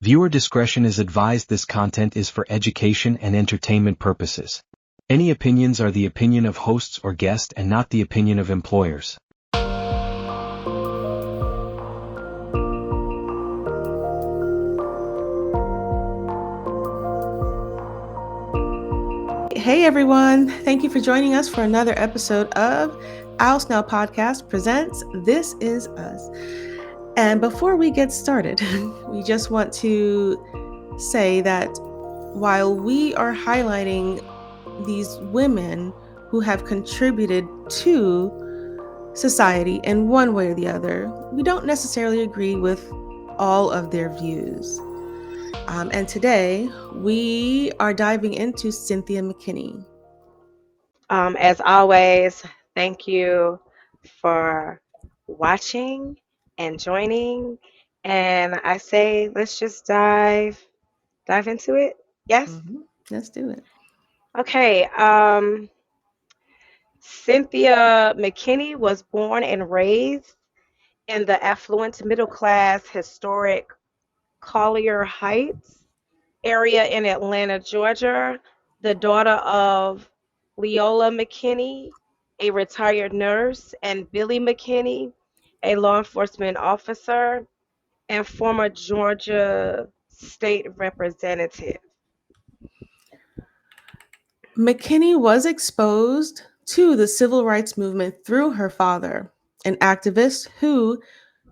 Viewer discretion is advised. This content is for education and entertainment purposes. Any opinions are the opinion of hosts or guests and not the opinion of employers. Hey everyone, thank you for joining us for another episode of Oust Now Presents. This is us. And before we get started, we just want to say that while we are highlighting these women who have contributed to society in one way or the other, we don't necessarily agree with all of their views. And today we are diving into Cynthia McKinney. As always, thank you for watching and joining. And I say, let's just dive into it. Yes. Let's do it. Okay. Cynthia McKinney was born and raised in the affluent middle class historic Collier Heights area in Atlanta, Georgia, the daughter of Leola McKinney, a retired nurse, and Billy McKinney, a law enforcement officer and former Georgia state representative. McKinney was exposed to the civil rights movement through her father, an activist who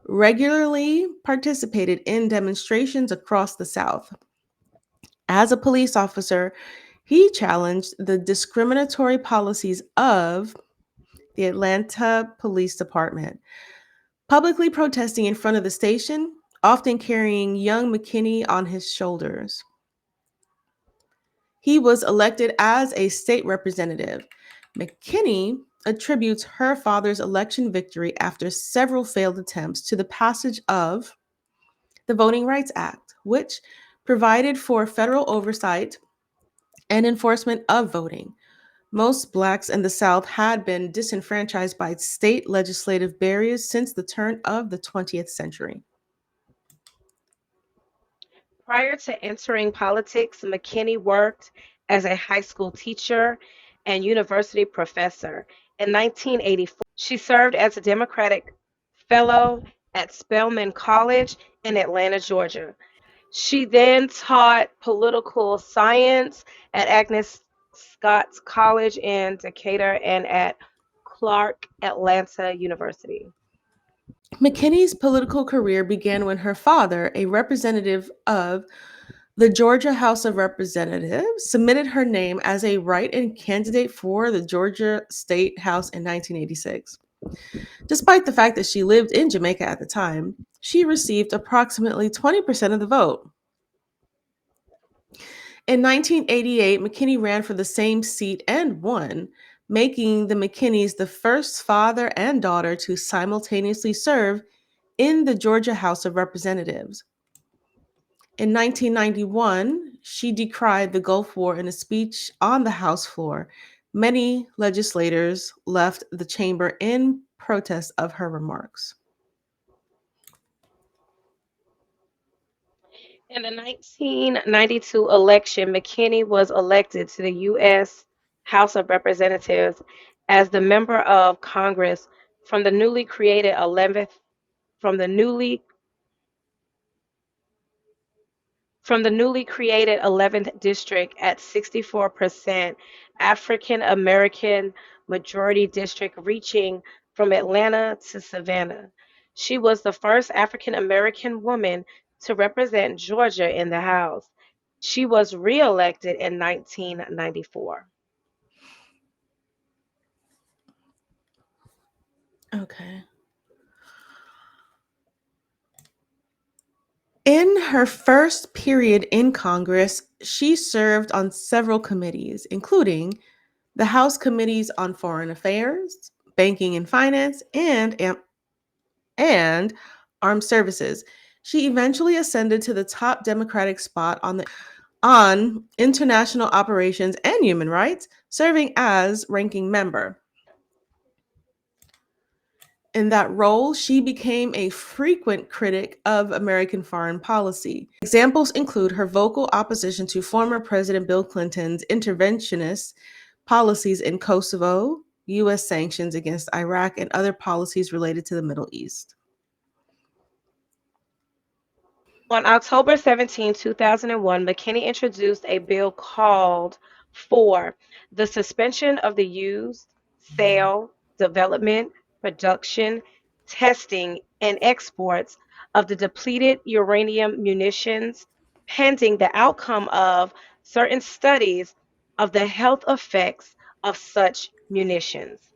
regularly participated in demonstrations across the South. As a police officer, he challenged the discriminatory policies of the Atlanta Police Department, publicly protesting in front of the station, often carrying young McKinney on his shoulders. He was elected as a state representative. McKinney attributes her father's election victory after several failed attempts to the passage of the Voting Rights Act, which provided for federal oversight and enforcement of voting. Most Blacks in the South had been disenfranchised by state legislative barriers since the turn of the 20th century. Prior to entering politics, McKinney worked as a high school teacher and university professor. In 1984, she served as a Democratic fellow at Spelman College in Atlanta, Georgia. She then taught political science at Agnes Scott's College in Decatur and at Clark Atlanta University. McKinney's political career began when her father, a representative of the Georgia House of Representatives, submitted her name as a write-in candidate for the Georgia State House in 1986. Despite the fact that she lived in Jamaica at the time, she received approximately 20% of the vote. In 1988, McKinney ran for the same seat and won, making the McKinneys the first father and daughter to simultaneously serve in the Georgia House of Representatives. In 1991, she decried the Gulf War in a speech on the House floor. Many legislators left the chamber in protest of her remarks. In the 1992 election, McKinney was elected to the U.S. House of Representatives as the member of Congress from the newly created 11th from the newly from the newly created 11th district at 64% African American majority district reaching from Atlanta to Savannah. She was the first African American woman to represent Georgia in the House. She was reelected in 1994. Okay. In her first period in Congress, she served on several committees, including the House Committees on Foreign Affairs, Banking and Finance, and Armed Services. She eventually ascended to the top Democratic spot on international operations and human rights, serving as ranking member. In that role, she became a frequent critic of American foreign policy. Examples include her vocal opposition to former President Bill Clinton's interventionist policies in Kosovo, U.S. sanctions against Iraq, and other policies related to the Middle East. On October 17, 2001, McKinney introduced a bill called for the suspension of the use, sale, development, production, testing, and exports of the depleted uranium munitions, pending the outcome of certain studies of the health effects of such munitions.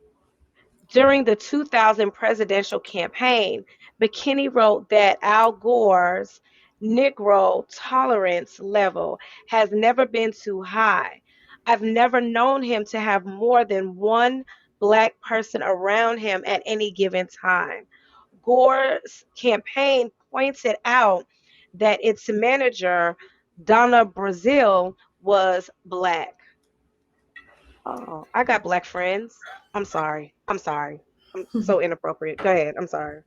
During the 2000 presidential campaign, McKinney wrote that Al Gore's Negro tolerance level has never been too high. I've never known him to have more than one black person around him at any given time. Gore's campaign pointed out that its manager, Donna Brazile, was black. Oh, I got black friends. I'm sorry. I'm sorry. I'm so inappropriate. Go ahead. I'm sorry.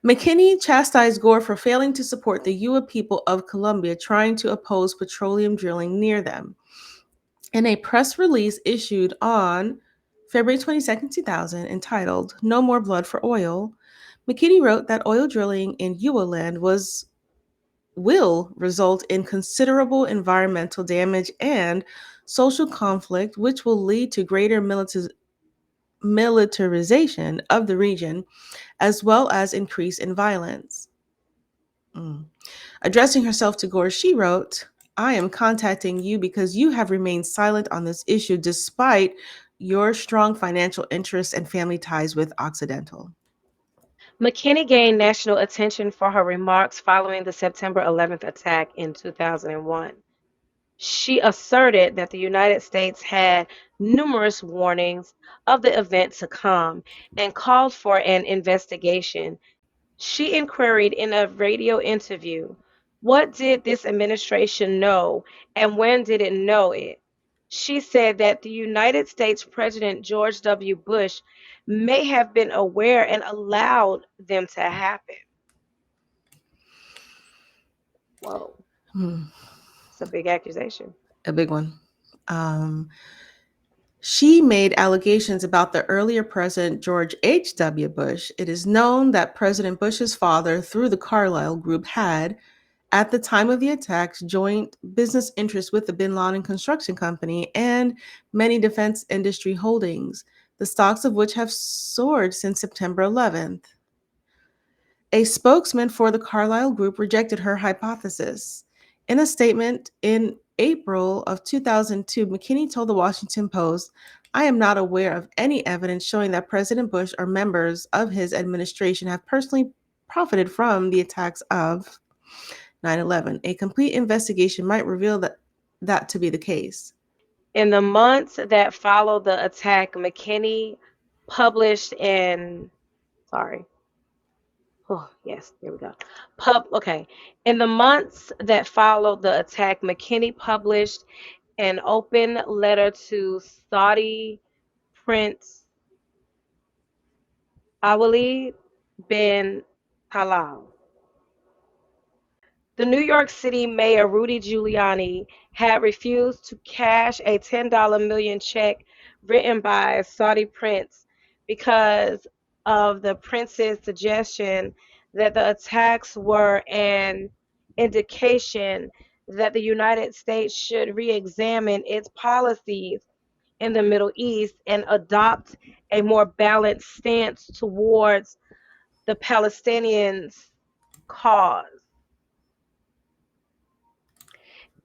McKinney chastised Gore for failing to support the Yuba people of Colombia trying to oppose petroleum drilling near them. In a press release issued on February 22, 2000, entitled No More Blood for Oil, McKinney wrote that oil drilling in Yuba land will result in considerable environmental damage and social conflict, which will lead to greater militarization of the region, as well as increase in violence. Addressing herself to Gore, she wrote, I am contacting you because you have remained silent on this issue despite your strong financial interests and family ties with Occidental. McKinney gained national attention for her remarks following the September 11th attack in 2001. She asserted that the United States had numerous warnings of the event to come and called for an investigation. She inquired in a radio interview, what did this administration know and when did it know it? She said that the United States President George W. Bush may have been aware and allowed them to happen. Whoa, Hmm, it's a big accusation. a big one. She made allegations about the earlier President George H.W. Bush. It is known that President Bush's father, through the Carlyle Group, had, at the time of the attacks, joint business interests with the Bin Laden Construction Company and many defense industry holdings, the stocks of which have soared since September 11th. A spokesman for the Carlyle Group rejected her hypothesis. In a statement in April of 2002, McKinney told the Washington Post, I am not aware of any evidence showing that President Bush or members of his administration have personally profited from the attacks of 9/11. A complete investigation might reveal that to be the case. In the months that followed the attack, McKinney published in, sorry, oh, yes, there we go. Okay. In the months that followed the attack, McKinney published an open letter to Saudi Prince Awali bin Talal. The New York City Mayor Rudy Giuliani had refused to cash a $10 million check written by Saudi Prince because of the prince's suggestion that the attacks were an indication that the United States should re-examine its policies in the Middle East and adopt a more balanced stance towards the Palestinians' cause.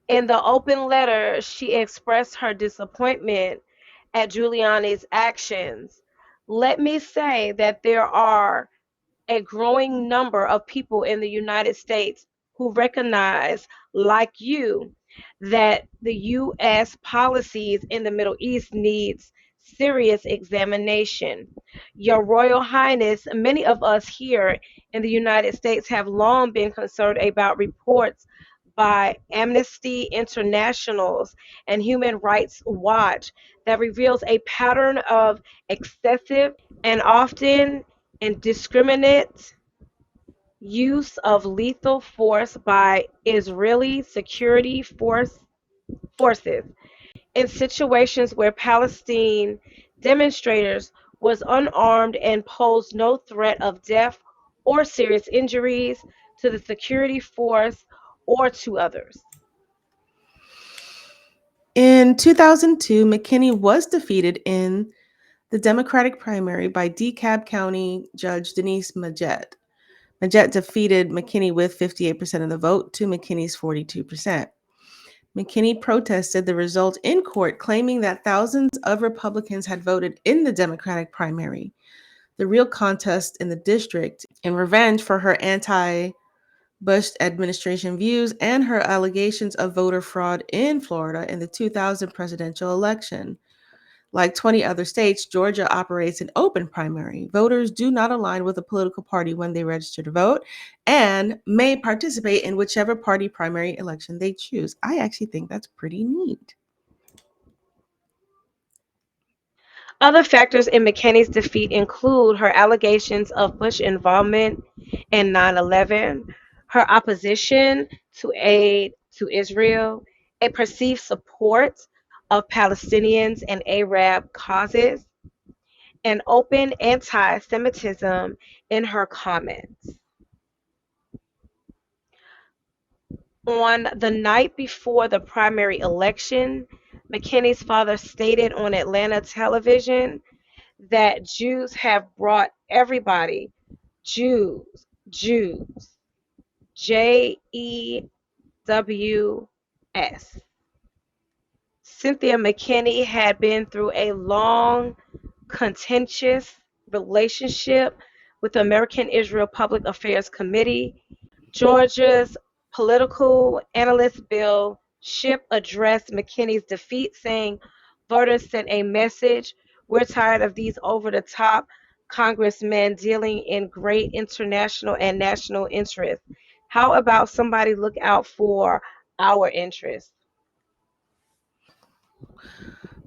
In the open letter, she expressed her disappointment at Giuliani's actions. Let me say that there are a growing number of people in the United States who recognize, like you, that the U.S. policies in the Middle East needs serious examination. Your Royal Highness, many of us here in the United States have long been concerned about reports by Amnesty International's and Human Rights Watch that reveals a pattern of excessive and often indiscriminate use of lethal force by Israeli forces in situations where Palestine demonstrators was unarmed and posed no threat of death or serious injuries to the security force or to others. In 2002, McKinney was defeated in the Democratic primary by DeKalb County Judge Denise Majette. Majette defeated McKinney with 58% of the vote to McKinney's 42%. McKinney protested the result in court, claiming that thousands of Republicans had voted in the Democratic primary, the real contest in the district, in revenge for her anti Bush administration views and her allegations of voter fraud in Florida in the 2000 presidential election. Like 20 other states, Georgia operates an open primary. Voters do not align with a political party when they register to vote and may participate in whichever party primary election they choose. I actually think that's pretty neat. Other factors in McKinney's defeat include her allegations of Bush involvement in 9/11, her opposition to aid to Israel, a perceived support of Palestinians and Arab causes, and open anti Semitism in her comments. On the night before the primary election, McKinney's father stated on Atlanta television that Jews have brought everybody, Jews, Jews, JEWS. Cynthia McKinney had been through a long, contentious relationship with the American Israel Public Affairs Committee. Georgia's political analyst Bill Shipp addressed McKinney's defeat, saying voters sent a message: we're tired of these over the top congressmen dealing in great international and national interests. How about somebody look out for our interests?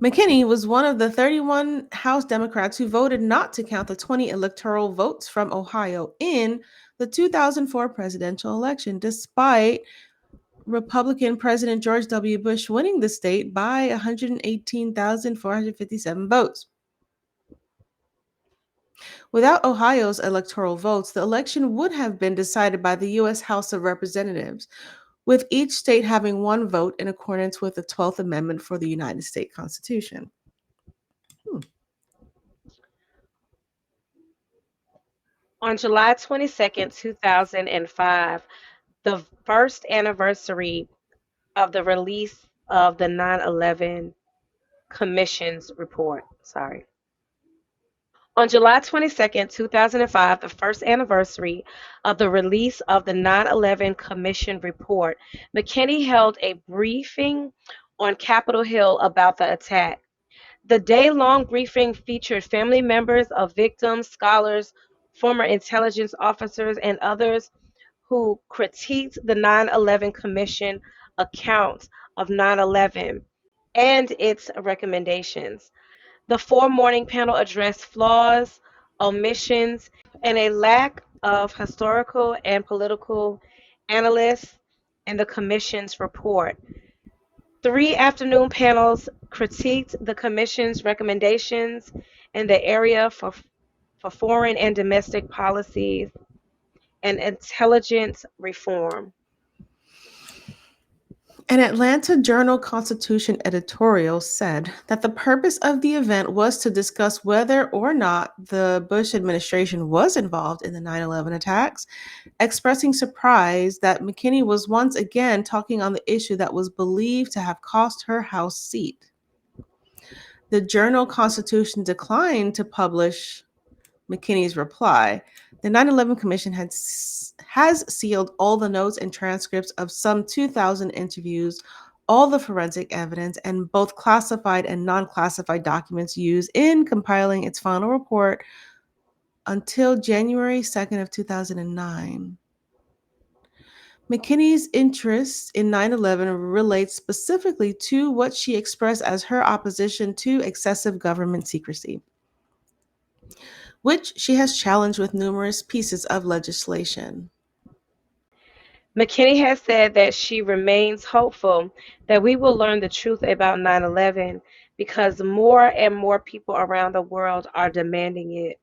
McKinney was one of the 31 House Democrats who voted not to count the 20 electoral votes from Ohio in the 2004 presidential election, despite Republican President George W. Bush winning the state by 118,457 votes. Without Ohio's electoral votes, the election would have been decided by the U.S. House of Representatives, with each state having one vote in accordance with the 12th Amendment for the United States Constitution. On July 22nd, 2005, the first anniversary of the release of the 9/11 Commission's report. Sorry. On July 22nd, 2005, the first anniversary of the release of the 9/11 Commission report, McKinney held a briefing on Capitol Hill about the attack. The day-long briefing featured family members of victims, scholars, former intelligence officers, and others who critiqued the 9/11 Commission account of 9/11 and its recommendations. The four-morning panel addressed flaws, omissions, and a lack of historical and political analysis in the Commission's report. Three afternoon panels critiqued the Commission's recommendations in the area for foreign and domestic policies and intelligence reform. An Atlanta Journal-Constitution editorial said that the purpose of the event was to discuss whether or not the Bush administration was involved in the 9/11 attacks, expressing surprise that McKinney was once again talking on the issue that was believed to have cost her House seat. The Journal-Constitution declined to publish McKinney's reply. The 9/11 Commission has sealed all the notes and transcripts of some 2,000 interviews, all the forensic evidence, and both classified and non-classified documents used in compiling its final report until January 2nd of 2009. McKinney's interest in 9/11 relates specifically to what she expressed as her opposition to excessive government secrecy, which she has challenged with numerous pieces of legislation. McKinney has said that she remains hopeful that we will learn the truth about 9/11 because more and more people around the world are demanding it.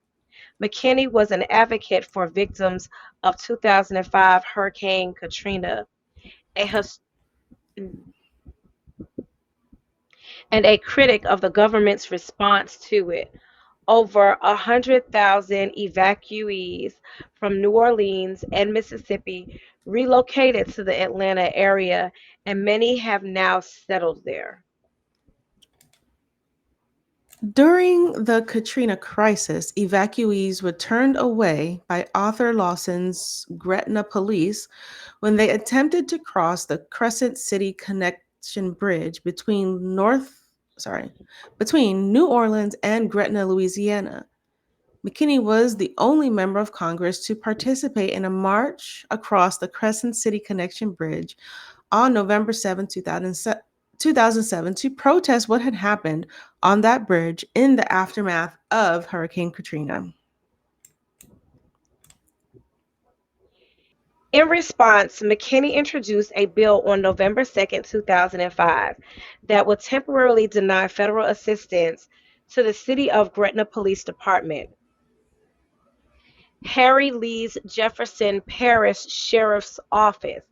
McKinney was an advocate for victims of 2005 Hurricane Katrina, a his- and a critic of the government's response to it. Over 100,000 evacuees from New Orleans and Mississippi relocated to the Atlanta area, and many have now settled there. During the Katrina crisis, evacuees were turned away by Arthur Lawson's Gretna police when they attempted to cross the Crescent City Connection Bridge between New Orleans and Gretna, Louisiana. McKinney was the only member of Congress to participate in a march across the Crescent City Connection Bridge on November 7, 2007, to protest what had happened on that bridge in the aftermath of Hurricane Katrina. In response, McKinney introduced a bill on November 2nd, 2005, that would temporarily deny federal assistance to the City of Gretna Police Department, Harry Lee's Jefferson Parish Sheriff's Office,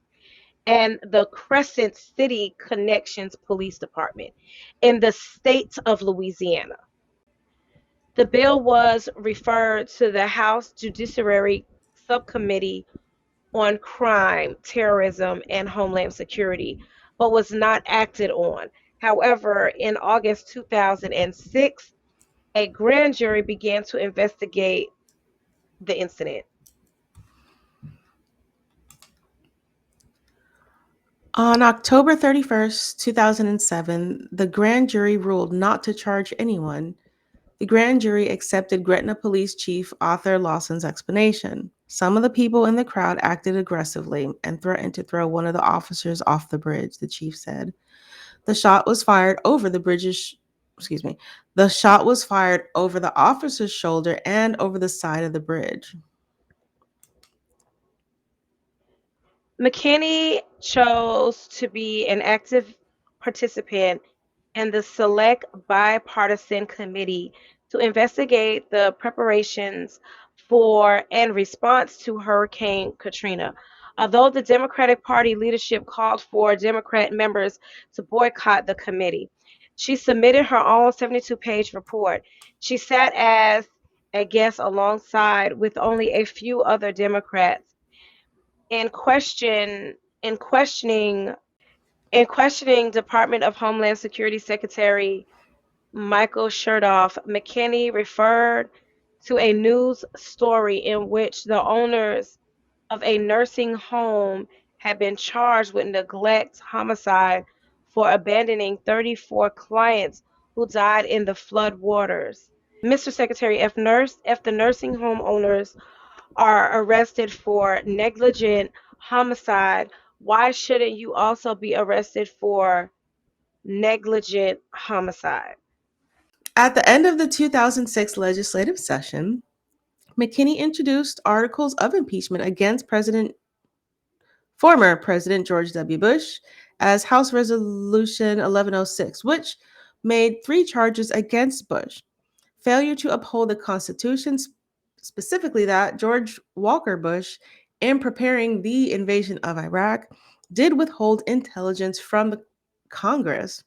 and the Crescent City Connections Police Department in the state of Louisiana. The bill was referred to the House Judiciary Subcommittee on Crime, Terrorism, and Homeland Security, but was not acted on. However, in August 2006, a grand jury began to investigate the incident. On October 31st, 2007, the grand jury ruled not to charge anyone. The grand jury accepted Gretna Police Chief Arthur Lawson's explanation. Some of the people in the crowd acted aggressively and threatened to throw one of the officers off the bridge, the chief said. The shot was fired over the bridge's excuse me. The shot was fired over the officer's shoulder and over the side of the bridge. McKinney chose to be an active participant in the Select Bipartisan Committee to investigate the preparations for and response to Hurricane Katrina. Although the Democratic Party leadership called for Democrat members to boycott the committee, she submitted her own 72-page report. She sat as a guest alongside with only a few other Democrats in question in questioning Department of Homeland Security Secretary Michael Chertoff. McKinney referred to a news story in which the owners of a nursing home had been charged with neglect homicide for abandoning 34 clients who died in the flood waters. Mr. Secretary, if the nursing home owners are arrested for negligent homicide, why shouldn't you also be arrested for negligent homicide? At the end of the 2006 legislative session, McKinney introduced articles of impeachment against former President George W. Bush as House Resolution 1106, which made three charges against Bush: failure to uphold the Constitution, specifically that George Walker Bush, in preparing the invasion of Iraq, did withhold intelligence from the Congress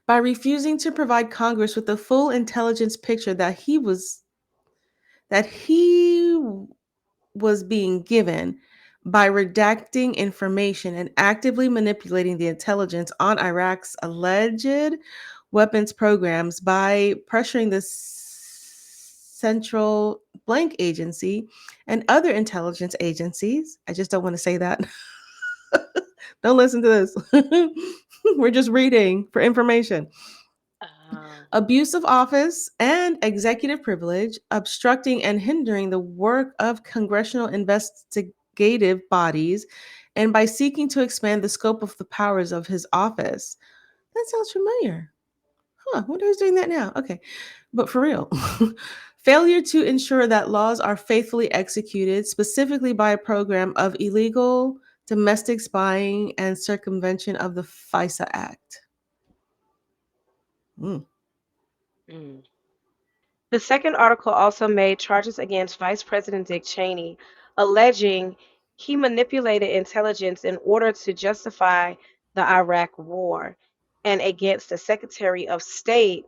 by refusing to provide Congress with the full intelligence picture that he was being given, by redacting information and actively manipulating the intelligence on Iraq's alleged weapons programs, by pressuring the Central Blank Agency and other intelligence agencies. I just don't want to say that. Don't listen to this. We're just reading for information. Uh, Abuse of office and executive privilege, obstructing and hindering the work of congressional investigative bodies and by seeking to expand the scope of the powers of his office. That sounds familiar. Huh, I wonder who's doing that now. Okay, but for real. Failure to ensure that laws are faithfully executed, specifically by a program of illegal domestic spying and circumvention of the FISA Act. Mm. Mm. The second article also made charges against Vice President Dick Cheney, alleging he manipulated intelligence in order to justify the Iraq War, and against the Secretary of State.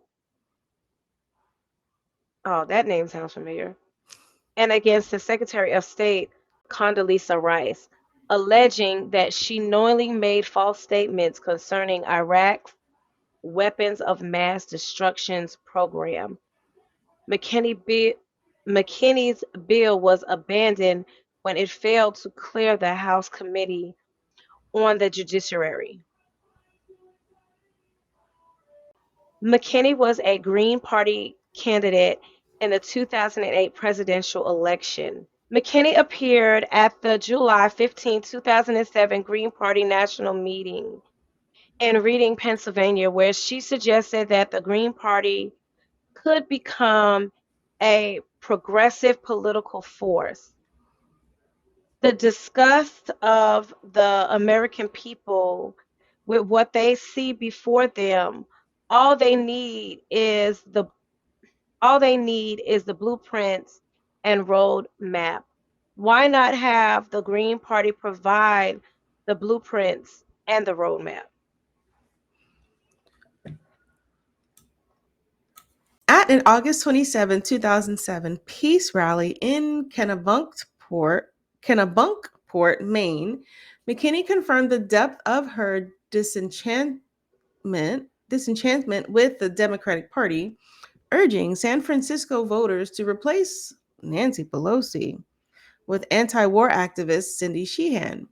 Oh, that name sounds familiar. And against the Secretary of State, Condoleezza Rice, alleging that she knowingly made false statements concerning Iraq's weapons of mass destruction's program. McKinney's bill was abandoned when it failed to clear the House Committee on the Judiciary. McKinney was a Green Party candidate in the 2008 presidential election. McKinney appeared at the July 15, 2007 Green Party national meeting in Reading, Pennsylvania, where she suggested that the Green Party could become a progressive political force. The disgust of the American people with what they see before them, all they need is the blueprints and roadmap. Why not have the Green Party provide the blueprints and the roadmap? At an August 27, 2007 peace rally in Kennebunkport, Maine, McKinney confirmed the depth of her disenchantment with the Democratic Party, urging San Francisco voters to replace Nancy Pelosi with anti-war activist Cindy Sheehan.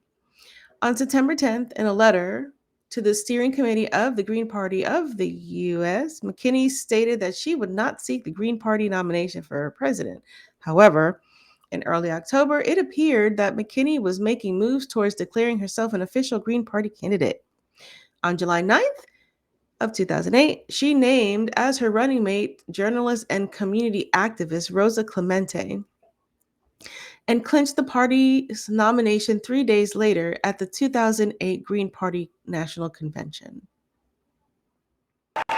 On September 10th, in a letter to the steering committee of the Green Party of the U.S., McKinney stated that she would not seek the Green Party nomination for president. However, in early October, it appeared that McKinney was making moves towards declaring herself an official Green Party candidate. On July 9th of 2008, she named as her running mate journalist and community activist Rosa Clemente, and clinched the party's nomination 3 days later at the 2008 Green Party National Convention. Thank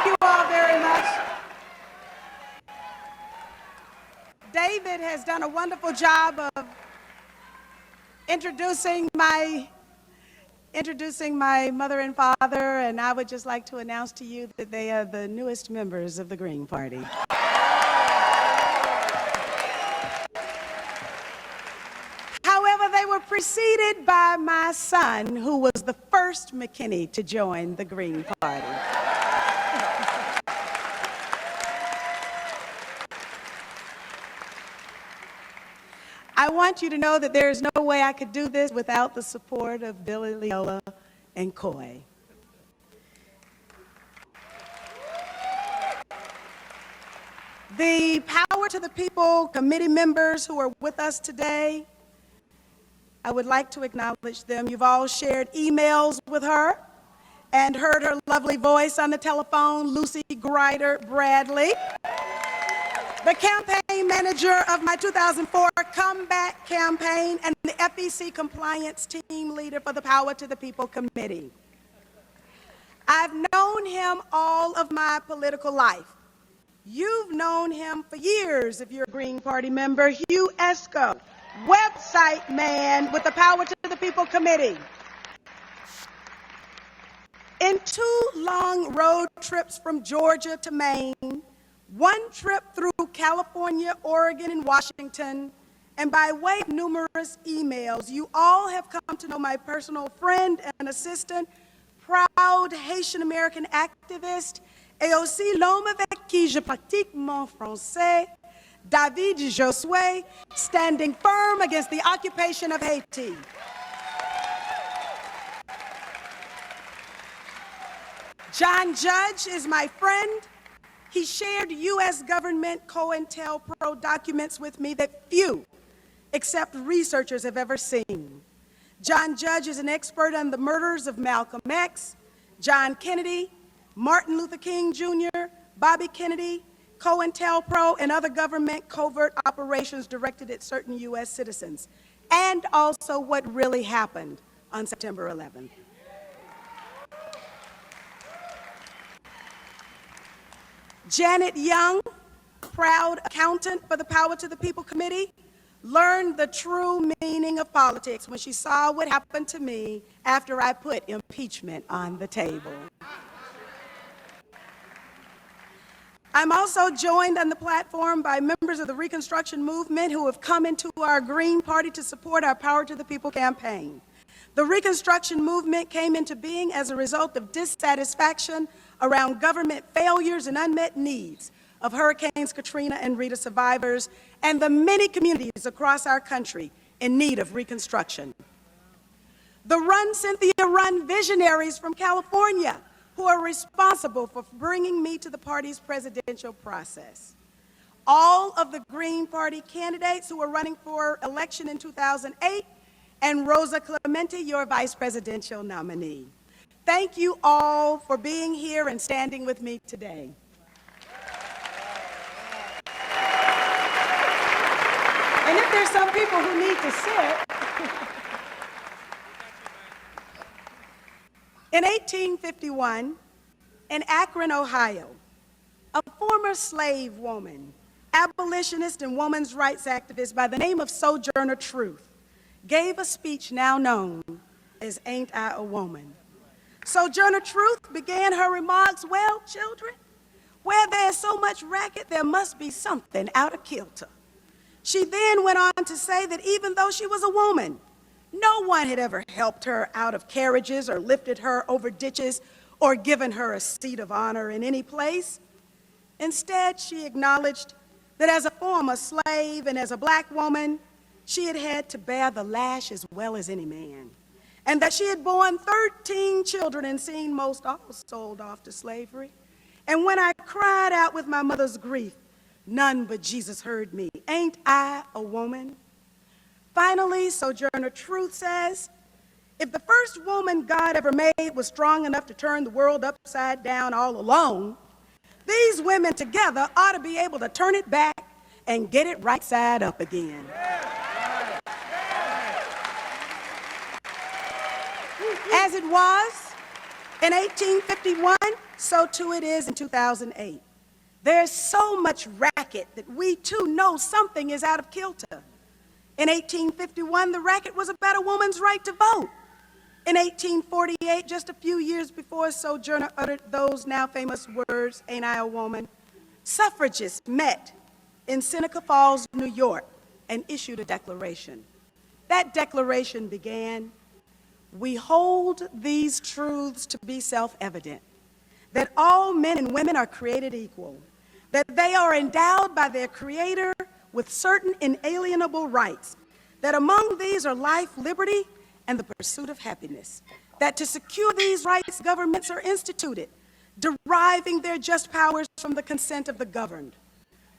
you all very much. David has done a wonderful job of introducing my mother and father, and I would just like to announce to you that they are the newest members of the Green Party. However, they were preceded by my son, who was the first McKinney to join the Green Party. I want you to know that there is no way I could do this without the support of Billy Leola and Coy. The Power to the People committee members who are with us today, I would like to acknowledge them. You've all shared emails with her and heard her lovely voice on the telephone, Lucy Grider Bradley. The campaign manager of my 2004 Comeback campaign and the FEC compliance team leader for the Power to the People committee. I've known him all of my political life. You've known him for years if you're a Green Party member. Hugh Esco, website man with the Power to the People committee. In 2 long road trips from Georgia to Maine, 1 trip through California, Oregon, and Washington, and by way of numerous emails, you all have come to know my personal friend and assistant, proud Haitian-American activist, et aussi l'homme avec qui je pratique mon français, David Josué, standing firm against the occupation of Haiti. John Judge is my friend. He shared U.S. government COINTELPRO documents with me that few, except researchers, have ever seen. John Judge is an expert on the murders of Malcolm X, John Kennedy, Martin Luther King Jr., Bobby Kennedy, COINTELPRO, and other government covert operations directed at certain U.S. citizens, and also what really happened on September 11th. Janet Young, proud accountant for the Power to the People Committee, learned the true meaning of politics when she saw what happened to me after I put impeachment on the table. I'm also joined on the platform by members of the Reconstruction movement who have come into our Green Party to support our Power to the People campaign. The Reconstruction movement came into being as a result of dissatisfaction around government failures and unmet needs of Hurricanes Katrina and Rita survivors and the many communities across our country in need of reconstruction. The Run, Cynthia, Run visionaries from California who are responsible for bringing me to the party's presidential process. All of the Green Party candidates who were running for election in 2008, and Rosa Clemente, your vice presidential nominee. Thank you all for being here and standing with me today. And if there's some people who need to sit. In 1851, in Akron, Ohio, a former slave woman, abolitionist and women's rights activist by the name of Sojourner Truth, gave a speech now known as Ain't I a Woman? Sojourner Truth began her remarks, well, children, where there's so much racket, there must be something out of kilter. She then went on to say that even though she was a woman, no one had ever helped her out of carriages or lifted her over ditches or given her a seat of honor in any place. Instead, she acknowledged that as a former slave and as a black woman, she had had to bear the lash as well as any man, and that she had borne 13 children and seen most all sold off to slavery. And when I cried out with my mother's grief, none but Jesus heard me. Ain't I a woman? Finally, Sojourner Truth says, if the first woman God ever made was strong enough to turn the world upside down all alone, these women together ought to be able to turn it back and get it right side up again. As it was in 1851, so too it is in 2008. There's so much racket that we too know something is out of kilter. In 1851, the racket was about a woman's right to vote. In 1848, just a few years before Sojourner uttered those now famous words, ain't I a woman, suffragists met in Seneca Falls, New York, and issued a declaration. That declaration began, we hold these truths to be self-evident, that all men and women are created equal, that they are endowed by their Creator with certain inalienable rights, that among these are life, liberty, and the pursuit of happiness, that to secure these rights, governments are instituted, deriving their just powers from the consent of the governed.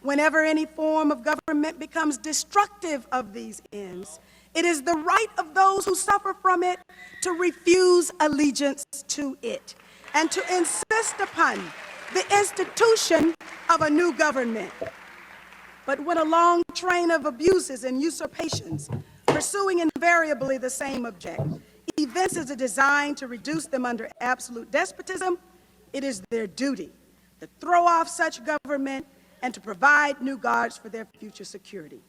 Whenever any form of government becomes destructive of these ends, it is the right of those who suffer from it to refuse allegiance to it and to insist upon the institution of a new government. But when a long train of abuses and usurpations, pursuing invariably the same object, evinces a design to reduce them under absolute despotism, it is their duty to throw off such government and to provide new guards for their future security.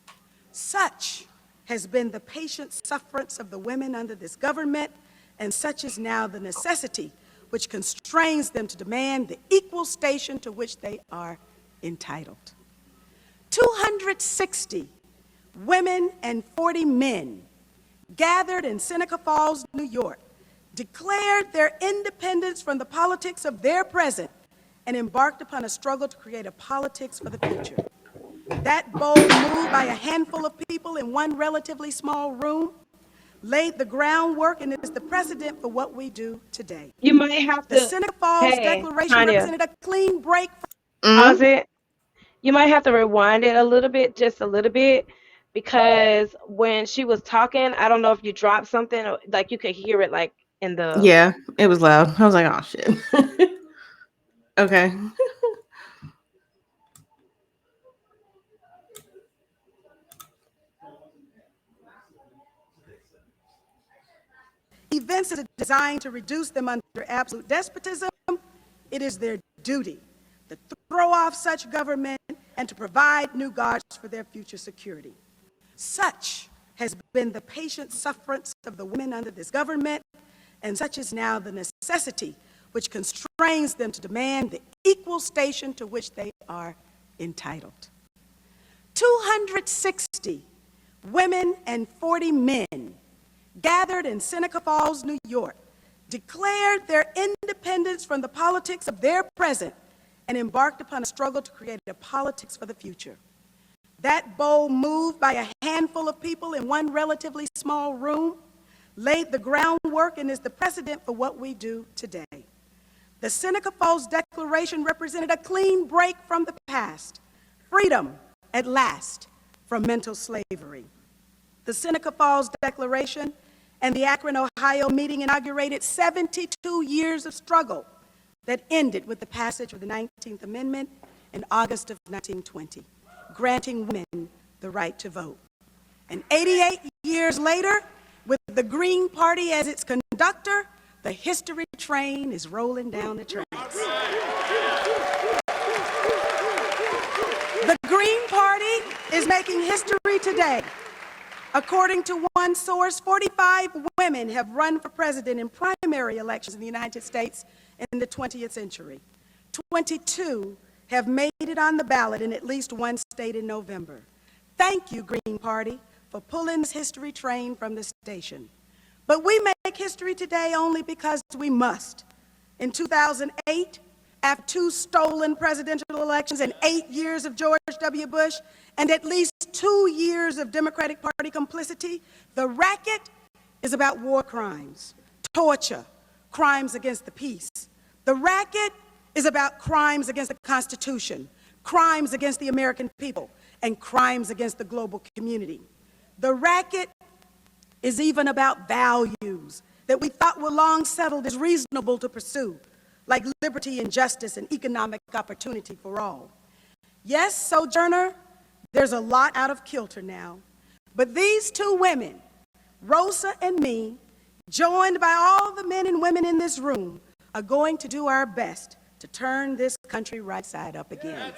Such has been the patient sufferance of the women under this government, and such is now the necessity which constrains them to demand the equal station to which they are entitled. 260 women and 40 men gathered in Seneca Falls, New York, declared their independence from the politics of their present and embarked upon a struggle to create a politics for the future. That bold move by a handful of people in one relatively small room laid the groundwork, and is the precedent for what we do today. You might have The to, Seneca Falls hey, Declaration Tanya, represented a clean break. Mhm. pause it. You might have to rewind it a little bit, just a little bit, because when she was talking, I don't know if you dropped something, or, like you could hear it like in the. Yeah, it was loud. I was like, oh shit. Okay. Events are designed to reduce them under absolute despotism. It is their duty to throw off such government and to provide new guards for their future security. Such has been the patient sufferance of the women under this government, and such is now the necessity which constrains them to demand the equal station to which they are entitled. 260 women and 40 men gathered in Seneca Falls, New York, declared their independence from the politics of their present and embarked upon a struggle to create a politics for the future. That bold move by a handful of people in one relatively small room laid the groundwork and is the precedent for what we do today. The Seneca Falls Declaration represented a clean break from the past, freedom at last from mental slavery. The Seneca Falls Declaration and the Akron, Ohio meeting inaugurated 72 years of struggle that ended with the passage of the 19th Amendment in August of 1920, granting women the right to vote. And 88 years later, with the Green Party as its conductor, the history train is rolling down the tracks. The Green Party is making history today. According to one source, 45 women have run for president in primary elections in the United States in the 20th century. 22 have made it on the ballot in at least one state in November. Thank you, Green Party, for pulling this history train from the station. But we make history today only because we must. In 2008, after 2 stolen presidential elections and 8 years of George W. Bush and at least 2 years of Democratic Party complicity, the racket is about war crimes, torture, crimes against the peace. The racket is about crimes against the Constitution, crimes against the American people, and crimes against the global community. The racket is even about values that we thought were long settled as reasonable to pursue, like liberty and justice and economic opportunity for all. Yes, Sojourner, there's a lot out of kilter now, but these 2 women, Rosa and me, joined by all the men and women in this room, are going to do our best to turn this country right side up again.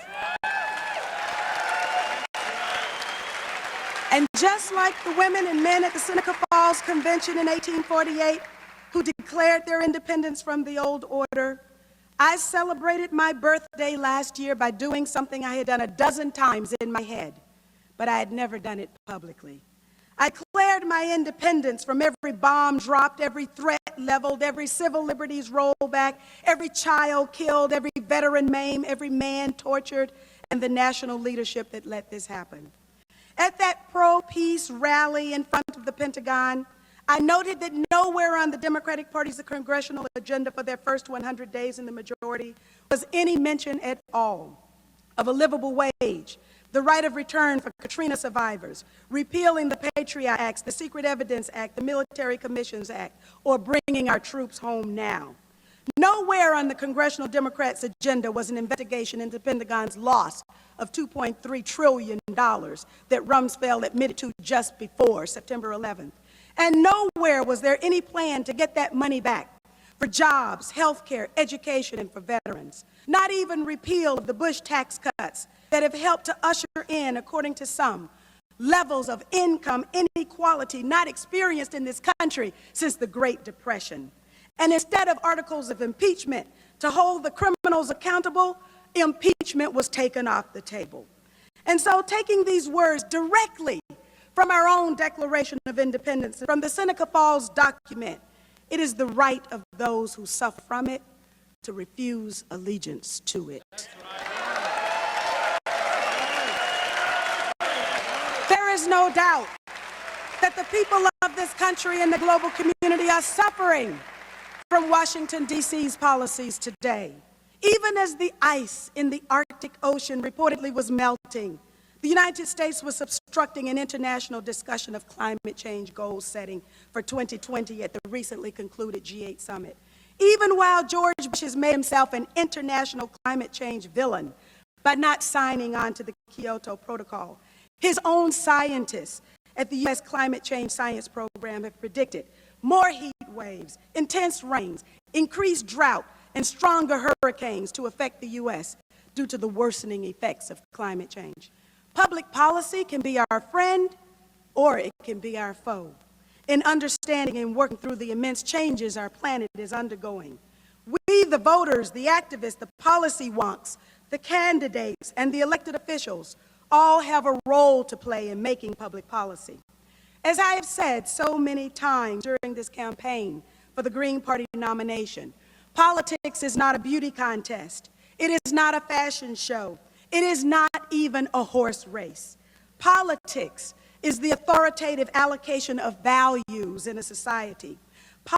And just like the women and men at the Seneca Falls Convention in 1848 who declared their independence from the old order, I celebrated my birthday last year by doing something I had done a dozen times in my head, but I had never done it publicly. I declared my independence from every bomb dropped, every threat leveled, every civil liberties rolled back, every child killed, every veteran maimed, every man tortured, and the national leadership that let this happen. At that pro-peace rally in front of the Pentagon, I noted that nowhere on the Democratic Party's congressional agenda for their first 100 days in the majority was any mention at all of a livable wage, the right of return for Katrina survivors, repealing the Patriot Acts, the Secret Evidence Act, the Military Commissions Act, or bringing our troops home now. Nowhere on the Congressional Democrats' agenda was an investigation into the Pentagon's loss of $2.3 trillion that Rumsfeld admitted to just before September 11th. And nowhere was there any plan to get that money back for jobs, health care, education, and for veterans. Not even repeal of the Bush tax cuts that have helped to usher in, according to some, levels of income inequality not experienced in this country since the Great Depression. And instead of articles of impeachment to hold the criminals accountable, impeachment was taken off the table. And so taking these words directly from our own Declaration of Independence, from the Seneca Falls document, it is the right of those who suffer from it to refuse allegiance to it. There is no doubt that the people of of this country and the global community are suffering from Washington, D.C.'s policies today. Even as the ice in the Arctic Ocean reportedly was melting, the United States was obstructing an international discussion of climate change goal setting for 2020 at the recently concluded G8 summit. Even while George Bush has made himself an international climate change villain by not signing on to the Kyoto Protocol, his own scientists at the U.S. Climate Change Science Program have predicted more heat waves, intense rains, increased drought, and stronger hurricanes to affect the U.S. due to the worsening effects of climate change. Public policy can be our friend or it can be our foe in understanding and working through the immense changes our planet is undergoing. We, the voters, the activists, the policy wonks, the candidates, and the elected officials all have a role to play in making public policy. As I have said so many times during this campaign for the Green Party nomination, politics is not a beauty contest. It is not a fashion show. It is not even a horse race. Politics is the authoritative allocation of values in a society.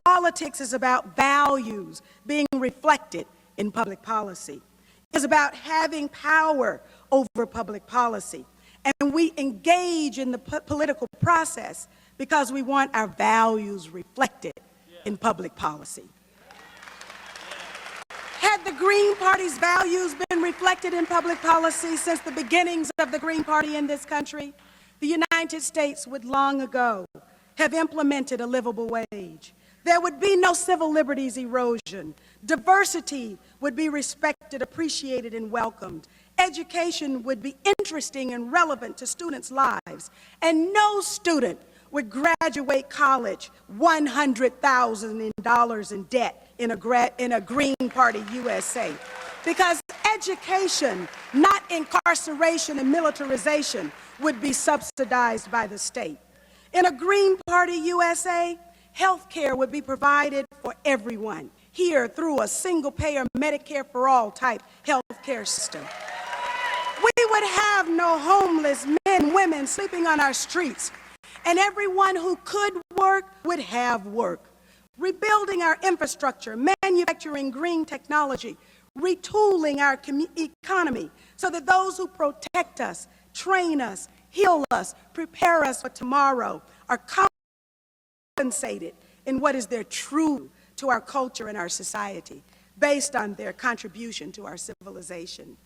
Politics is about values being reflected in public policy. It is about having power over public policy. And we engage in the political process because we want our values reflected in public policy. Had the Green Party's values been reflected in public policy since the beginnings of the Green Party in this country, the United States would long ago have implemented a livable wage. There would be no civil liberties erosion. Diversity would be respected, appreciated, and welcomed. Education would be interesting and relevant to students' lives. And no student would graduate college $100,000 in debt in a Green Party USA. Because education, not incarceration and militarization, would be subsidized by the state. In a Green Party USA, health care would be provided for everyone here through a single-payer Medicare for all type health care system. We would have no homeless men, women sleeping on our streets, and everyone who could work would have work. Rebuilding our infrastructure, manufacturing green technology, retooling our economy so that those who protect us, train us, heal us, prepare us for tomorrow are compensated in what is their true to our culture and our society based on their contribution to our civilization.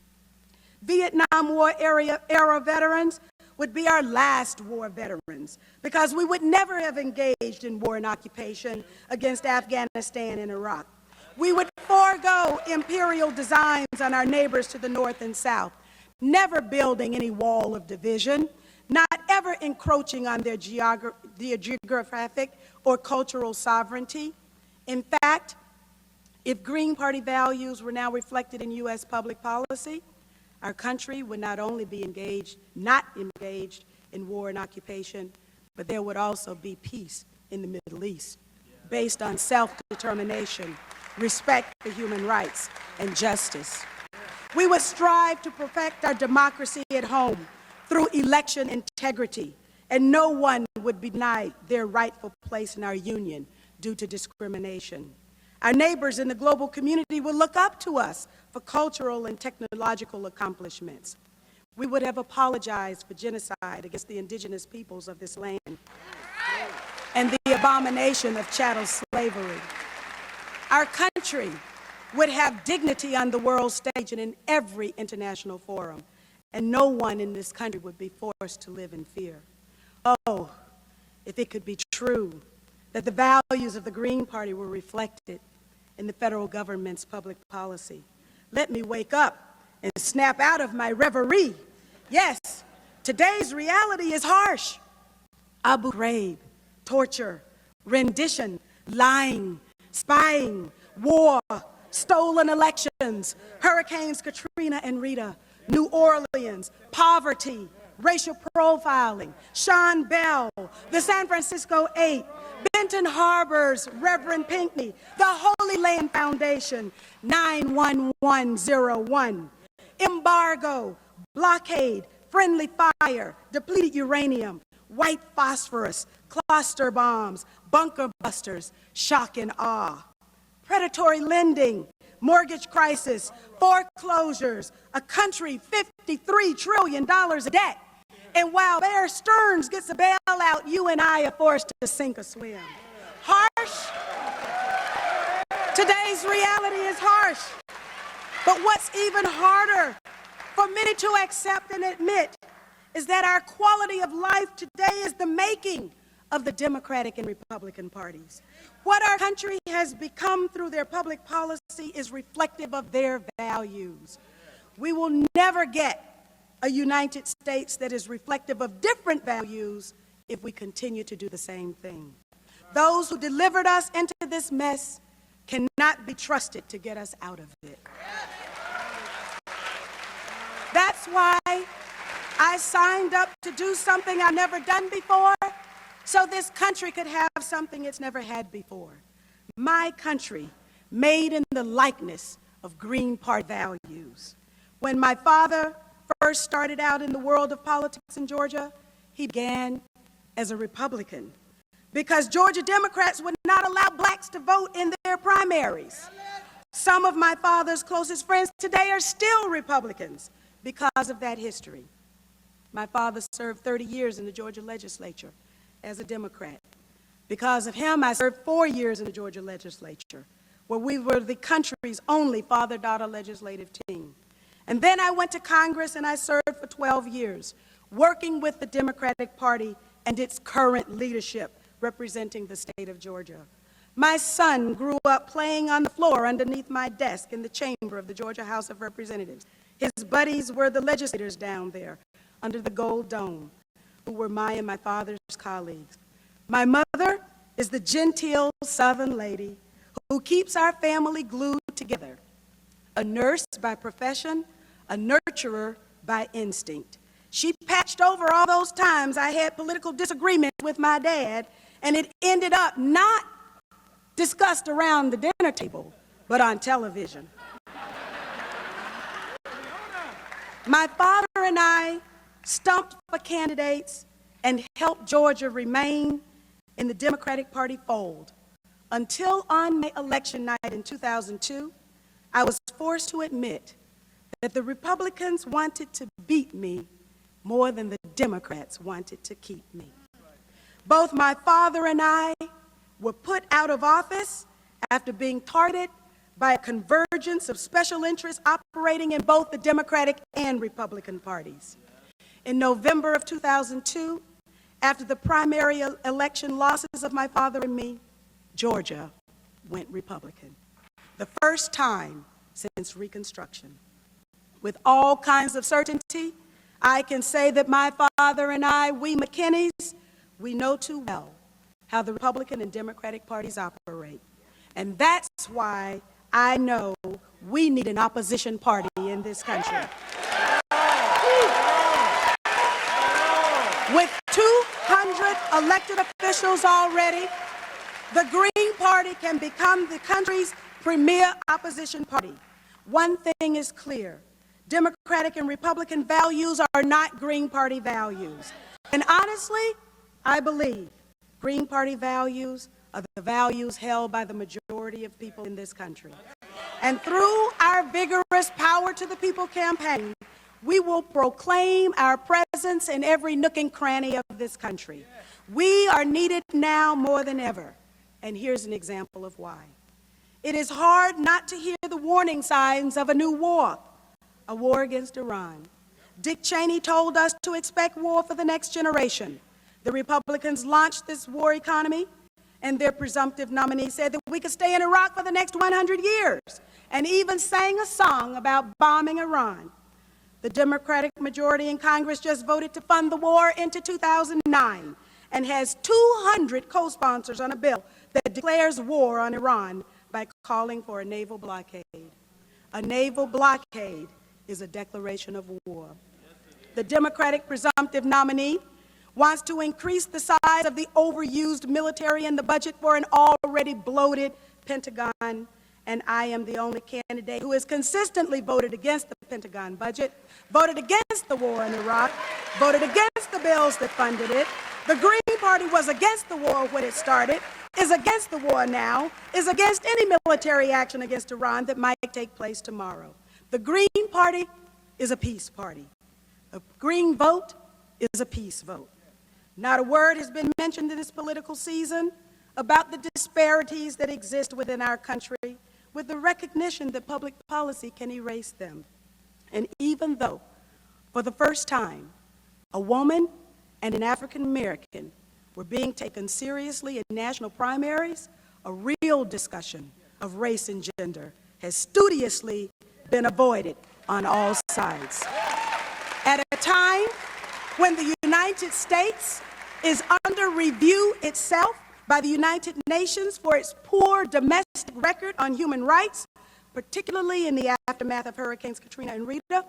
Vietnam War era veterans would be our last war veterans because we would never have engaged in war and occupation against Afghanistan and Iraq. We would forego imperial designs on our neighbors to the north and south, never building any wall of division, not ever encroaching on their geographic or cultural sovereignty. In fact, if Green Party values were now reflected in U.S. public policy, our country would not only be not engaged in war and occupation, but there would also be peace in the Middle East based on self-determination, respect for human rights, and justice. We would strive to perfect our democracy at home through election integrity, and no one would be denied their rightful place in our union due to discrimination. Our neighbors in the global community will look up to us for cultural and technological accomplishments. We would have apologized for genocide against the indigenous peoples of this land and the abomination of chattel slavery. Our country would have dignity on the world stage and in every international forum, and no one in this country would be forced to live in fear. Oh, if it could be true that the values of the Green Party were reflected in the federal government's public policy. Let me wake up and snap out of my reverie. Yes, today's reality is harsh. Abu Ghraib, torture, rendition, lying, spying, war, stolen elections, Hurricanes Katrina and Rita, New Orleans, poverty, racial profiling, Sean Bell, the San Francisco 8, Benton Harbor's Reverend Pinckney, the Holy Land Foundation, 91101, embargo, blockade, friendly fire, depleted uranium, white phosphorus, cluster bombs, bunker busters, shock and awe, predatory lending, mortgage crisis, foreclosures, a country $53 trillion of debt. And while Bear Stearns gets a bailout, you and I are forced to sink or swim. Harsh? Today's reality is harsh. But what's even harder for many to accept and admit is that our quality of life today is the making of the Democratic and Republican parties. What our country has become through their public policy is reflective of their values. We will never get a United States that is reflective of different values if we continue to do the same thing. Those who delivered us into this mess cannot be trusted to get us out of it. That's why I signed up to do something I've never done before, so this country could have something it's never had before. My country, made in the likeness of Green Party values. When my father first started out in the world of politics in Georgia, he began as a Republican because Georgia Democrats would not allow blacks to vote in their primaries. Some of my father's closest friends today are still Republicans because of that history. My father served 30 years in the Georgia legislature as a Democrat. Because of him, I served 4 years in the Georgia legislature, where we were the country's only father-daughter legislative team. And then I went to Congress and I served for 12 years, working with the Democratic Party and its current leadership representing the state of Georgia. My son grew up playing on the floor underneath my desk in the chamber of the Georgia House of Representatives. His buddies were the legislators down there under the gold dome, who were my and my father's colleagues. My mother is the genteel Southern lady who keeps our family glued together, a nurse by profession, a nurturer by instinct. She patched over all those times I had political disagreement with my dad, and it ended up not discussed around the dinner table, but on television. My father and I stumped for candidates and helped Georgia remain in the Democratic Party fold until on my election night in 2002, I was forced to admit that the Republicans wanted to beat me more than the Democrats wanted to keep me. Both my father and I were put out of office after being targeted by a convergence of special interests operating in both the Democratic and Republican parties. In November of 2002, after the primary election losses of my father and me, Georgia went Republican. The first time since Reconstruction. With all kinds of certainty, I can say that my father and I, we McKinneys, we know too well how the Republican and Democratic parties operate. And that's why I know we need an opposition party in this country. With 200 elected officials already, the Green Party can become the country's premier opposition party. One thing is clear. Democratic and Republican values are not Green Party values. And honestly, I believe Green Party values are the values held by the majority of people in this country. And through our vigorous Power to the People campaign, we will proclaim our presence in every nook and cranny of this country. We are needed now more than ever. And here's an example of why. It is hard not to hear the warning signs of a new war, a war against Iran. Dick Cheney told us to expect war for the next generation. The Republicans launched this war economy, and their presumptive nominee said that we could stay in Iraq for the next 100 years, and even sang a song about bombing Iran. The Democratic majority in Congress just voted to fund the war into 2009 and has 200 co-sponsors on a bill that declares war on Iran by calling for a naval blockade. A naval blockade is a declaration of war. The Democratic presumptive nominee wants to increase the size of the overused military in the budget for an already bloated Pentagon, and I am the only candidate who has consistently voted against the Pentagon budget, voted against the war in Iraq, voted against the bills that funded it, The Green Party was against the war when it started, is against the war now, is against any military action against Iran that might take place tomorrow. The Green Party is a peace party. A green vote is a peace vote. Not a word has been mentioned in this political season about the disparities that exist within our country, with the recognition that public policy can erase them. And even though, for the first time, a woman and an African American were being taken seriously in national primaries, a real discussion of race and gender has studiously been avoided on all sides. At a time when the United States is under review itself by the United Nations for its poor domestic record on human rights, particularly in the aftermath of Hurricanes Katrina and Rita,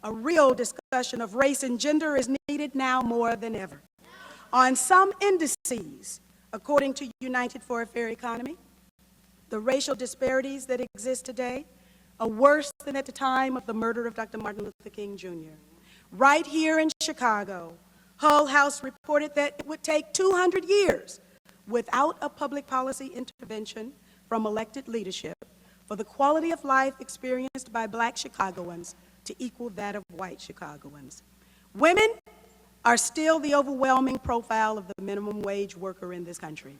a real discussion of race and gender is needed now more than ever. On some indices, according to United for a Fair Economy, the racial disparities that exist today are worse than at the time of the murder of Dr. Martin Luther King Jr. Right here in Chicago, Hull House reported that it would take 200 years without a public policy intervention from elected leadership for the quality of life experienced by Black Chicagoans to equal that of white Chicagoans. Women are still the overwhelming profile of the minimum wage worker in this country.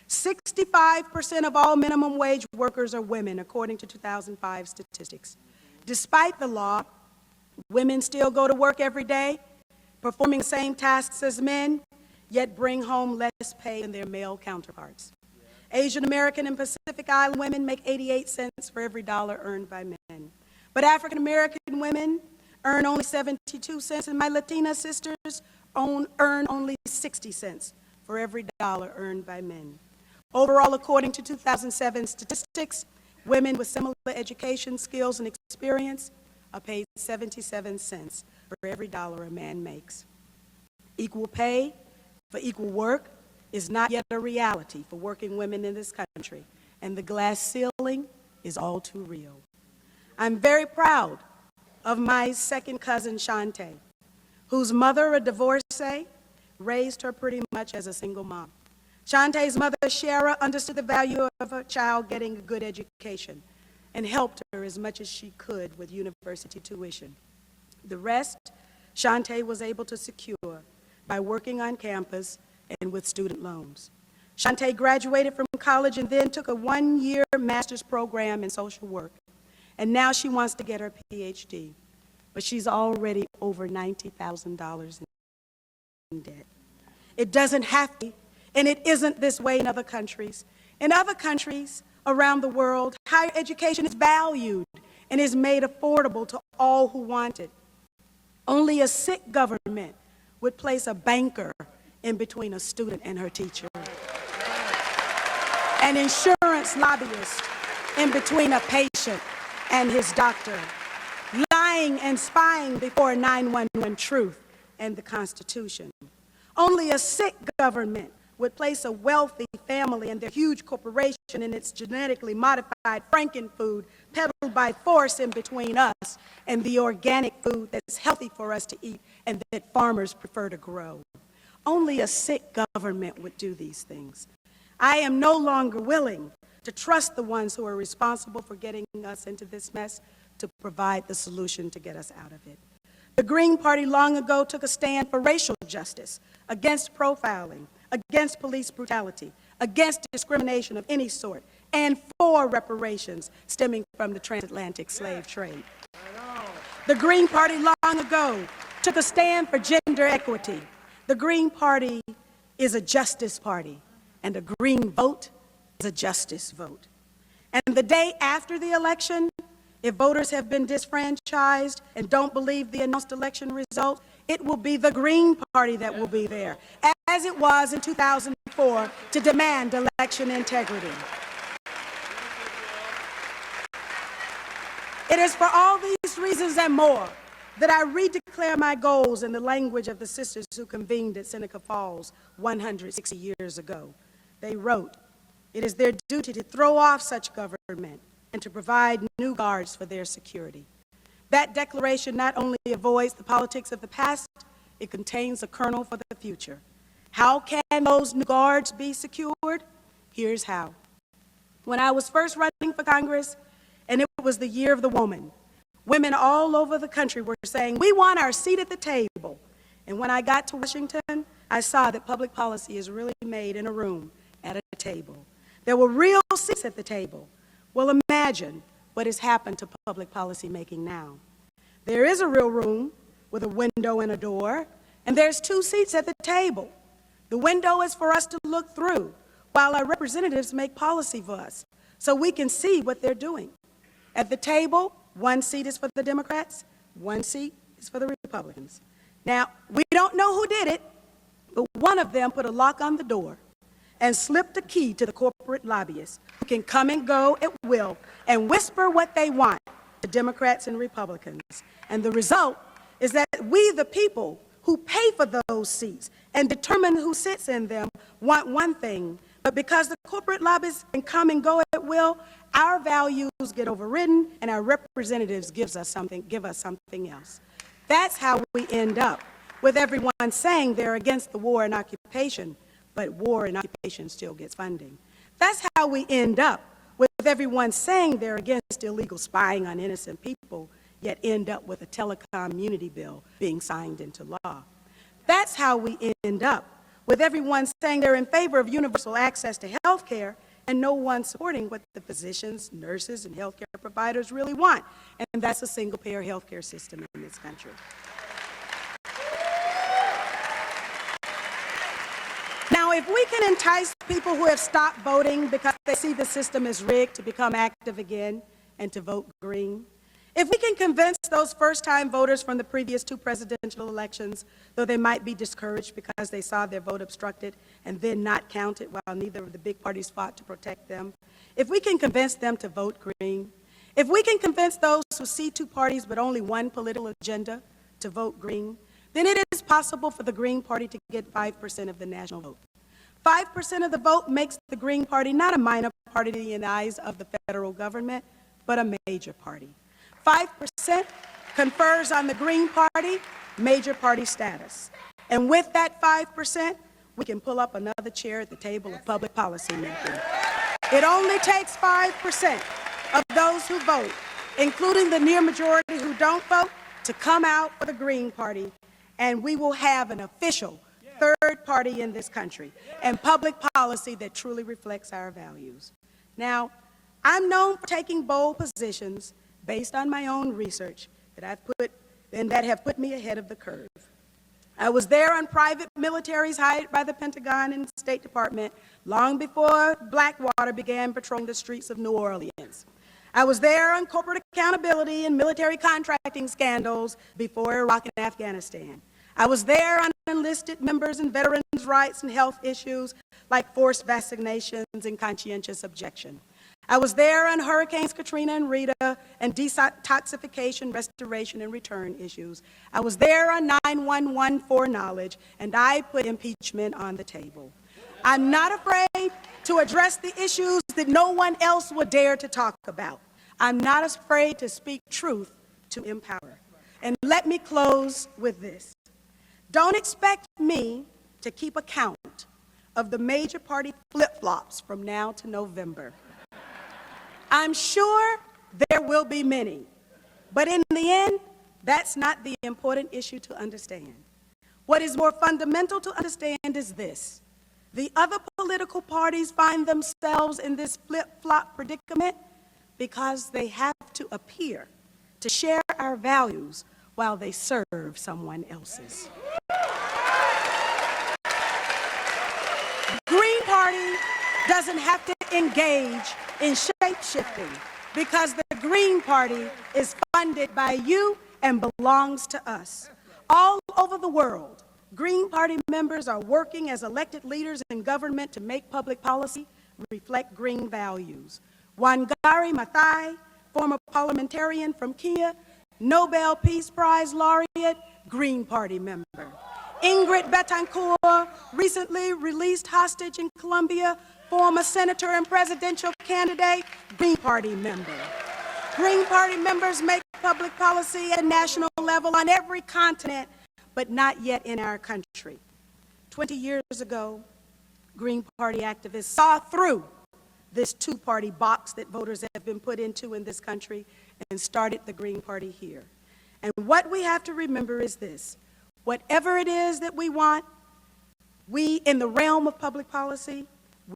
65% of all minimum wage workers are women, according to 2005 statistics. Despite the law, women still go to work every day, performing the same tasks as men, yet bring home less pay than their male counterparts. Asian American and Pacific Island women make 88 cents for every dollar earned by men. But African American women earn only 72 cents, and my Latina sisters earn only 60 cents for every dollar earned by men. Overall, according to 2007 statistics, women with similar education, skills, and experience are paid 77 cents for every dollar a man makes. Equal pay for equal work is not yet a reality for working women in this country, and the glass ceiling is all too real. I'm very proud of my second cousin, Shante, whose mother, a divorcee, raised her pretty much as a single mom. Shantae's mother, Shara, understood the value of her child getting a good education and helped her as much as she could with university tuition. The rest, Shante was able to secure by working on campus and with student loans. Shante graduated from college and then took a one-year master's program in social work. And now she wants to get her PhD, but she's already over $90,000 in debt. It doesn't have to be, and it isn't this way in other countries. In other countries around the world, higher education is valued and is made affordable to all who want it. Only a sick government would place a banker in between a student and her teacher, an insurance lobbyist in between a patient and his doctor, lying and spying before 911 truth and the Constitution. Only a sick government would place a wealthy family and their huge corporation and its genetically modified frankenfood peddled by force in between us and the organic food that's healthy for us to eat and that farmers prefer to grow. Only a sick government would do these things. I am no longer willing to trust the ones who are responsible for getting us into this mess to provide the solution to get us out of it. The Green Party long ago took a stand for racial justice, against profiling, against police brutality, against discrimination of any sort, and for reparations stemming from the transatlantic slave trade. The Green Party long ago took a stand for gender equity. The Green Party is a justice party, and a green vote is a justice vote. And the day after the election, if voters have been disfranchised and don't believe the announced election result, it will be the Green Party that will be there, as it was in 2004, to demand election integrity. It is for all these reasons and more that I redeclare my goals in the language of the sisters who convened at Seneca Falls 160 years ago. They wrote, "It is their duty to throw off such government and to provide new guards for their security." That declaration not only avoids the politics of the past, it contains a kernel for the future. How can those new guards be secured? Here's how. When I was first running for Congress, and it was the year of the woman, women all over the country were saying, we want our seat at the table. And when I got to Washington, I saw that public policy is really made in a room at a table. There were real seats at the table. Well, imagine what has happened to public policy making now. There is a real room with a window and a door, and there's 2 seats at the table. The window is for us to look through, while our representatives make policy for us, so we can see what they're doing. At the table, 1 seat is for the Democrats, 1 seat is for the Republicans. Now, we don't know who did it, but one of them put a lock on the door and slipped a key to the corporate lobbyists who can come and go at will and whisper what they want to Democrats and Republicans. And the result is that we, the people who pay for those seats and determine who sits in them, want one thing, but because the corporate lobbyists can come and go at will, our values get overridden and our representatives give us something else. That's how we end up with everyone saying they're against the war and occupation, but war and occupation still gets funding. That's how we end up with everyone saying they're against illegal spying on innocent people, yet end up with a telecom immunity bill being signed into law. That's how we end up with everyone saying they're in favor of universal access to health care and no one supporting what the physicians, nurses, and health care providers really want, and that's a single-payer health care system in this country. Now, if we can entice people who have stopped voting because they see the system is rigged to become active again and to vote green, if we can convince those first-time voters from the previous 2 presidential elections, though they might be discouraged because they saw their vote obstructed and then not counted while neither of the big parties fought to protect them, if we can convince them to vote green, if we can convince those who see 2 parties but only one political agenda to vote green, then it is possible for the Green Party to get 5% of the national vote. 5% of the vote makes the Green Party not a minor party in the eyes of the federal government, but a major party. 5% confers on the Green Party major party status. And with that 5%, we can pull up another chair at the table of public policy making. It only takes 5% of those who vote, including the near majority who don't vote, to come out for the Green Party, and we will have an official 3rd party in this country and public policy that truly reflects our values. Now, I'm known for taking bold positions based on my own research that have put me ahead of the curve. I was there on private militaries hired by the Pentagon and State Department long before Blackwater began patrolling the streets of New Orleans. I was there on corporate accountability and military contracting scandals before Iraq and Afghanistan. I was there on enlisted members and veterans' rights and health issues like forced vaccinations and conscientious objection. I was there on Hurricanes Katrina and Rita and detoxification, restoration, and return issues. I was there on 911 foreknowledge, and I put impeachment on the table. I'm not afraid to address the issues that no one else would dare to talk about. I'm not afraid to speak truth to empower. And let me close with this. Don't expect me to keep account of the major party flip-flops from now to November. I'm sure there will be many, but in the end, that's not the important issue to understand. What is more fundamental to understand is this. The other political parties find themselves in this flip-flop predicament because they have to appear to share our values while they serve someone else's. Green Party doesn't have to engage in shape-shifting because the Green Party is funded by you and belongs to us. All over the world, Green Party members are working as elected leaders in government to make public policy reflect green values. Wangari Maathai, former parliamentarian from Kenya, Nobel Peace Prize laureate, Green Party member. Ingrid Betancourt, recently released hostage in Colombia, former senator and presidential candidate, Green Party member. Green Party members make public policy at national level on every continent, but not yet in our country. 20 years ago, Green Party activists saw through this two-party box that voters have been put into in this country and started the Green Party here. And what we have to remember is this: whatever it is that we want, we, in the realm of public policy,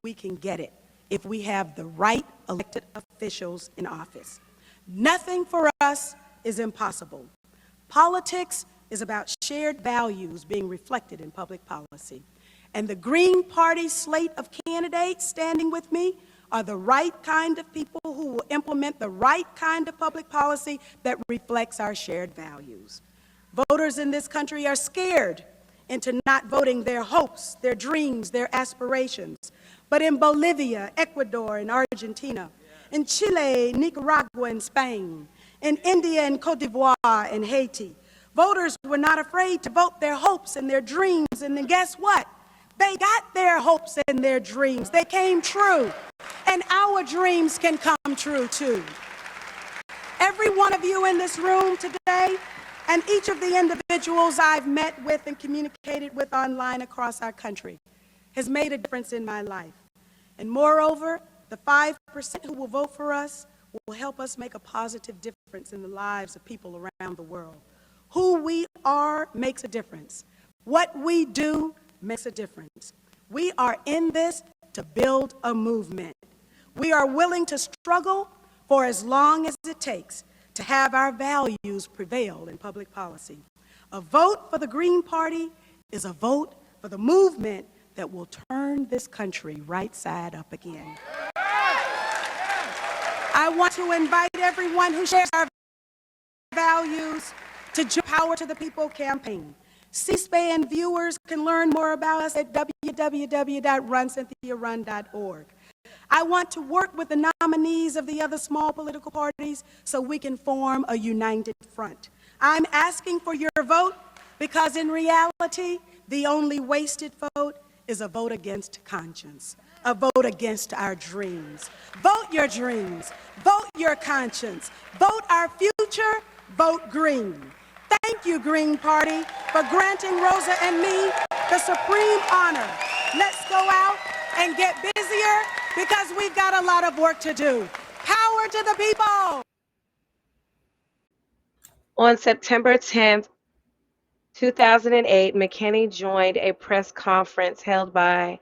we can get it if we have the right elected officials in office. Nothing for us is impossible. Politics is about shared values being reflected in public policy. And the Green Party slate of candidates standing with me are the right kind of people who will implement the right kind of public policy that reflects our shared values. Voters in this country are scared into not voting their hopes, their dreams, their aspirations. But in Bolivia, Ecuador, and Argentina, in Chile, Nicaragua, and Spain, in India and Cote d'Ivoire and Haiti, voters were not afraid to vote their hopes and their dreams, and then guess what? They got their hopes and their dreams. They came true, and our dreams can come true too. Every one of you in this room today, and each of the individuals I've met with and communicated with online across our country, has made a difference in my life. And moreover, the 5% who will vote for us will help us make a positive difference in the lives of people around the world. Who we are makes a difference. What we do makes a difference. We are in this to build a movement. We are willing to struggle for as long as it takes to have our values prevail in public policy. A vote for the Green Party is a vote for the movement that will turn this country right side up again. I want to invite everyone who shares our values to join Power to the People campaign. C-SPAN viewers can learn more about us at www.runcynthiarun.org. I want to work with the nominees of the other small political parties so we can form a united front. I'm asking for your vote because in reality, the only wasted vote is a vote against conscience, a vote against our dreams. Vote your dreams, vote your conscience, vote our future, vote green. Thank you, Green Party, for granting Rosa and me the supreme honor. Let's go out and get busier because we've got a lot of work to do. Power to the people! On September 10th, 2008, McKinney joined a press conference held by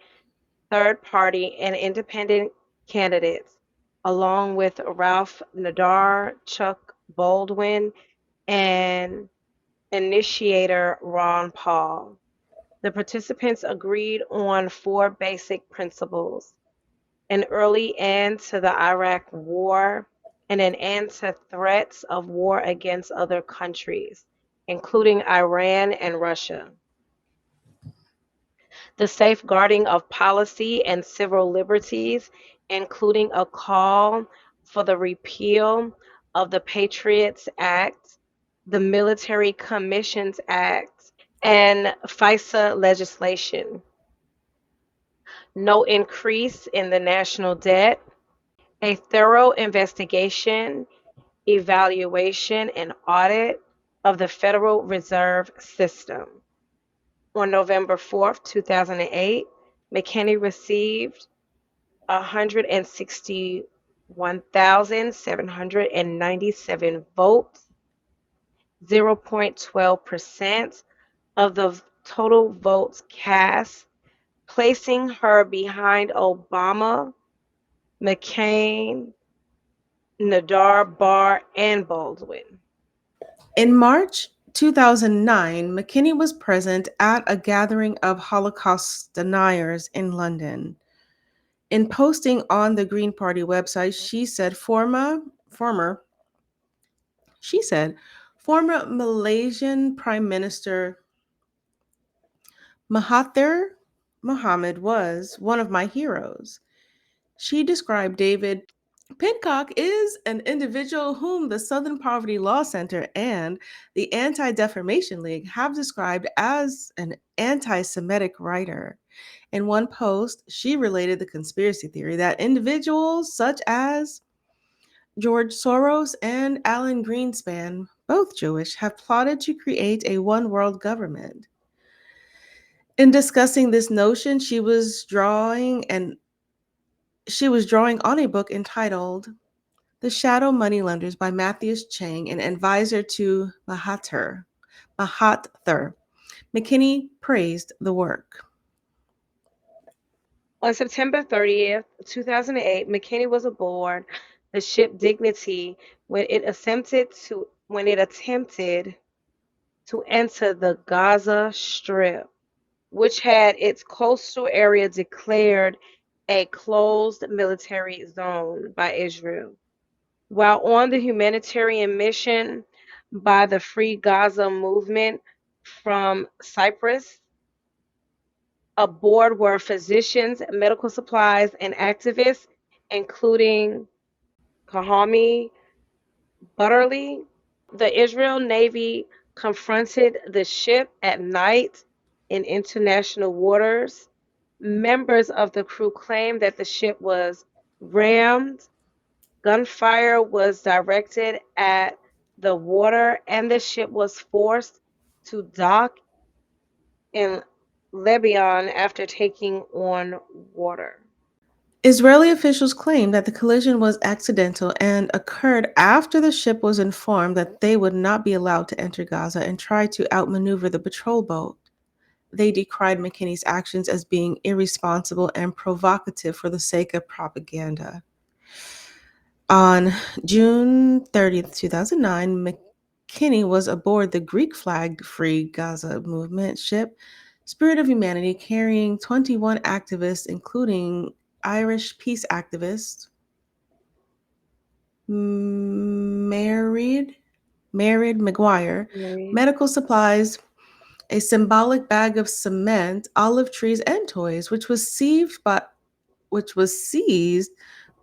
third-party and independent candidates, along with Ralph Nader, Chuck Baldwin, and initiator Ron Paul. The participants agreed on 4 basic principles: an early end to the Iraq War, and an end to threats of war against other countries, including Iran and Russia. The safeguarding of policy and civil liberties, including a call for the repeal of the Patriots Act, the Military Commissions Act, and FISA legislation. No increase in the national debt, a thorough investigation, evaluation, and audit of the Federal Reserve System. On November 4th, 2008, McKinney received 161,797 votes, 0.12% of the total votes cast, placing her behind Obama, McCain, Nader, Barr, and Baldwin. In March 2009, McKinney was present at a gathering of Holocaust deniers in London. In posting on the Green Party website, she said former Malaysian Prime Minister Mahathir Mohamad was one of my heroes. She described David Pidcock is an individual whom the Southern Poverty Law Center and the Anti-Defamation League have described as an anti-Semitic writer. In one post, she related the conspiracy theory that individuals such as George Soros and Alan Greenspan, both Jewish, have plotted to create a one-world government. In discussing this notion, she was drawing on a book entitled The Shadow Moneylenders by Matthias Chang, an advisor to Mahathir. McKinney praised the work. On September 30th, 2008, McKinney was aboard the ship Dignity when it attempted to enter the Gaza Strip, which had its coastal area declared a closed military zone by Israel. While on the humanitarian mission by the Free Gaza movement from Cyprus, aboard were physicians, medical supplies, and activists, including Kahami Butterly. The Israel Navy confronted the ship at night in international waters. Members of the crew claimed that the ship was rammed, gunfire was directed at the water, and the ship was forced to dock in Lebanon after taking on water. Israeli officials claimed that the collision was accidental and occurred after the ship was informed that they would not be allowed to enter Gaza and tried to outmaneuver the patrol boat. They decried McKinney's actions as being irresponsible and provocative for the sake of propaganda. On June 30th, 2009, McKinney was aboard the Greek-flagged Free Gaza movement ship Spirit of Humanity, carrying 21 activists, including Irish peace activist Married McGuire, medical supplies, a symbolic bag of cement, olive trees, and toys, which was seized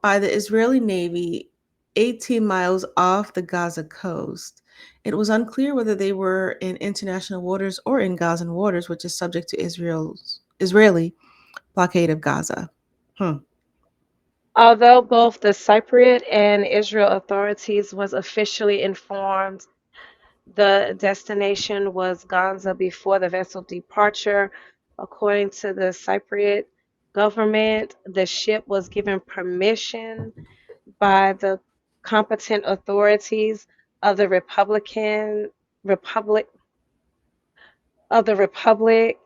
by the Israeli Navy 18 miles off the Gaza coast. It was unclear whether they were in international waters or in Gazan waters, which is subject to Israeli blockade of Gaza. Although both the Cypriot and Israel authorities was officially informed the destination was Gaza before the vessel departure, according to the Cypriot government, the ship was given permission by the competent authorities of the Republic of the Republic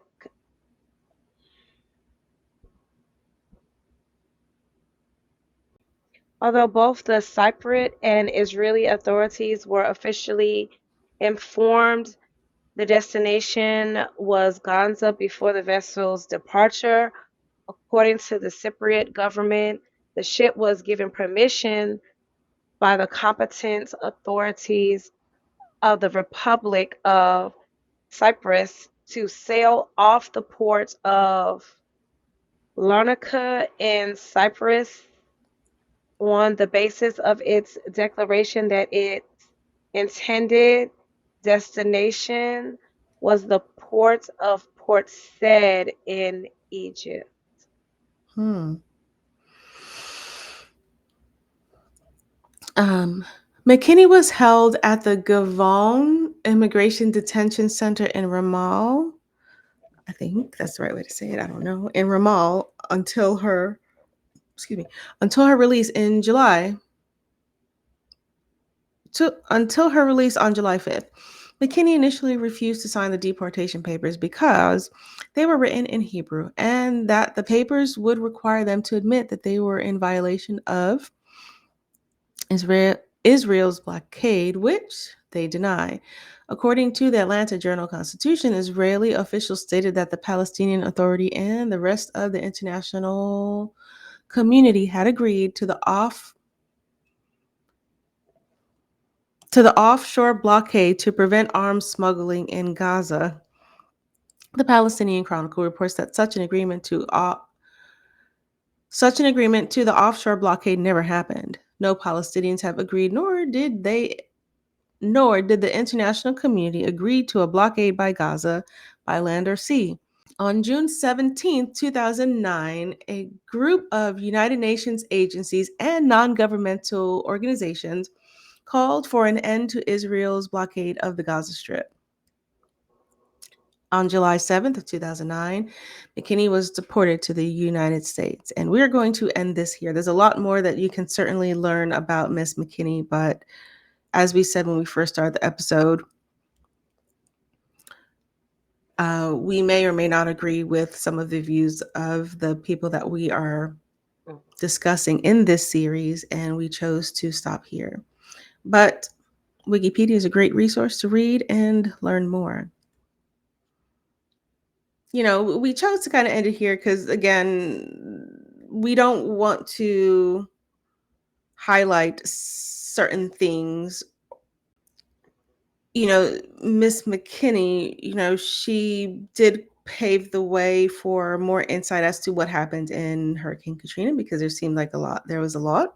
Although both the Cypriot and Israeli authorities were officially informed the destination was Gaza before the vessel's departure, according to the Cypriot government, the ship was given permission by the competent authorities of the Republic of Cyprus to sail off the port of Larnaca in Cyprus on the basis of its declaration that its intended destination was the port of Port Said in Egypt. McKinney was held at the Gavon Immigration Detention Center in Ramal. I think that's the right way to say it. I don't know. In Ramal until her release in July. Until her release on July 5th. McKinney initially refused to sign the deportation papers because they were written in Hebrew and that the papers would require them to admit that they were in violation of Israel's blockade, which they deny. According to the Atlanta Journal-Constitution, Israeli officials stated that the Palestinian Authority and the rest of the international community had agreed to the offshore blockade to prevent arms smuggling in Gaza. The Palestinian Chronicle reports that such an agreement to the offshore blockade never happened. No Palestinians have agreed, nor did the international community agree to a blockade by Gaza by land or sea. On June 17, 2009, a group of United Nations agencies and non-governmental organizations called for an end to Israel's blockade of the Gaza Strip. On July 7th of 2009, McKinney was deported to the United States. And we're going to end this here. There's a lot more that you can certainly learn about Miss McKinney, but as we said when we first started the episode, we may or may not agree with some of the views of the people that we are discussing in this series, and we chose to stop here. But Wikipedia is a great resource to read and learn more. We chose to kind of end it here because, again, we don't want to highlight certain things. Miss McKinney, she did pave the way for more insight as to what happened in Hurricane Katrina, because there was a lot,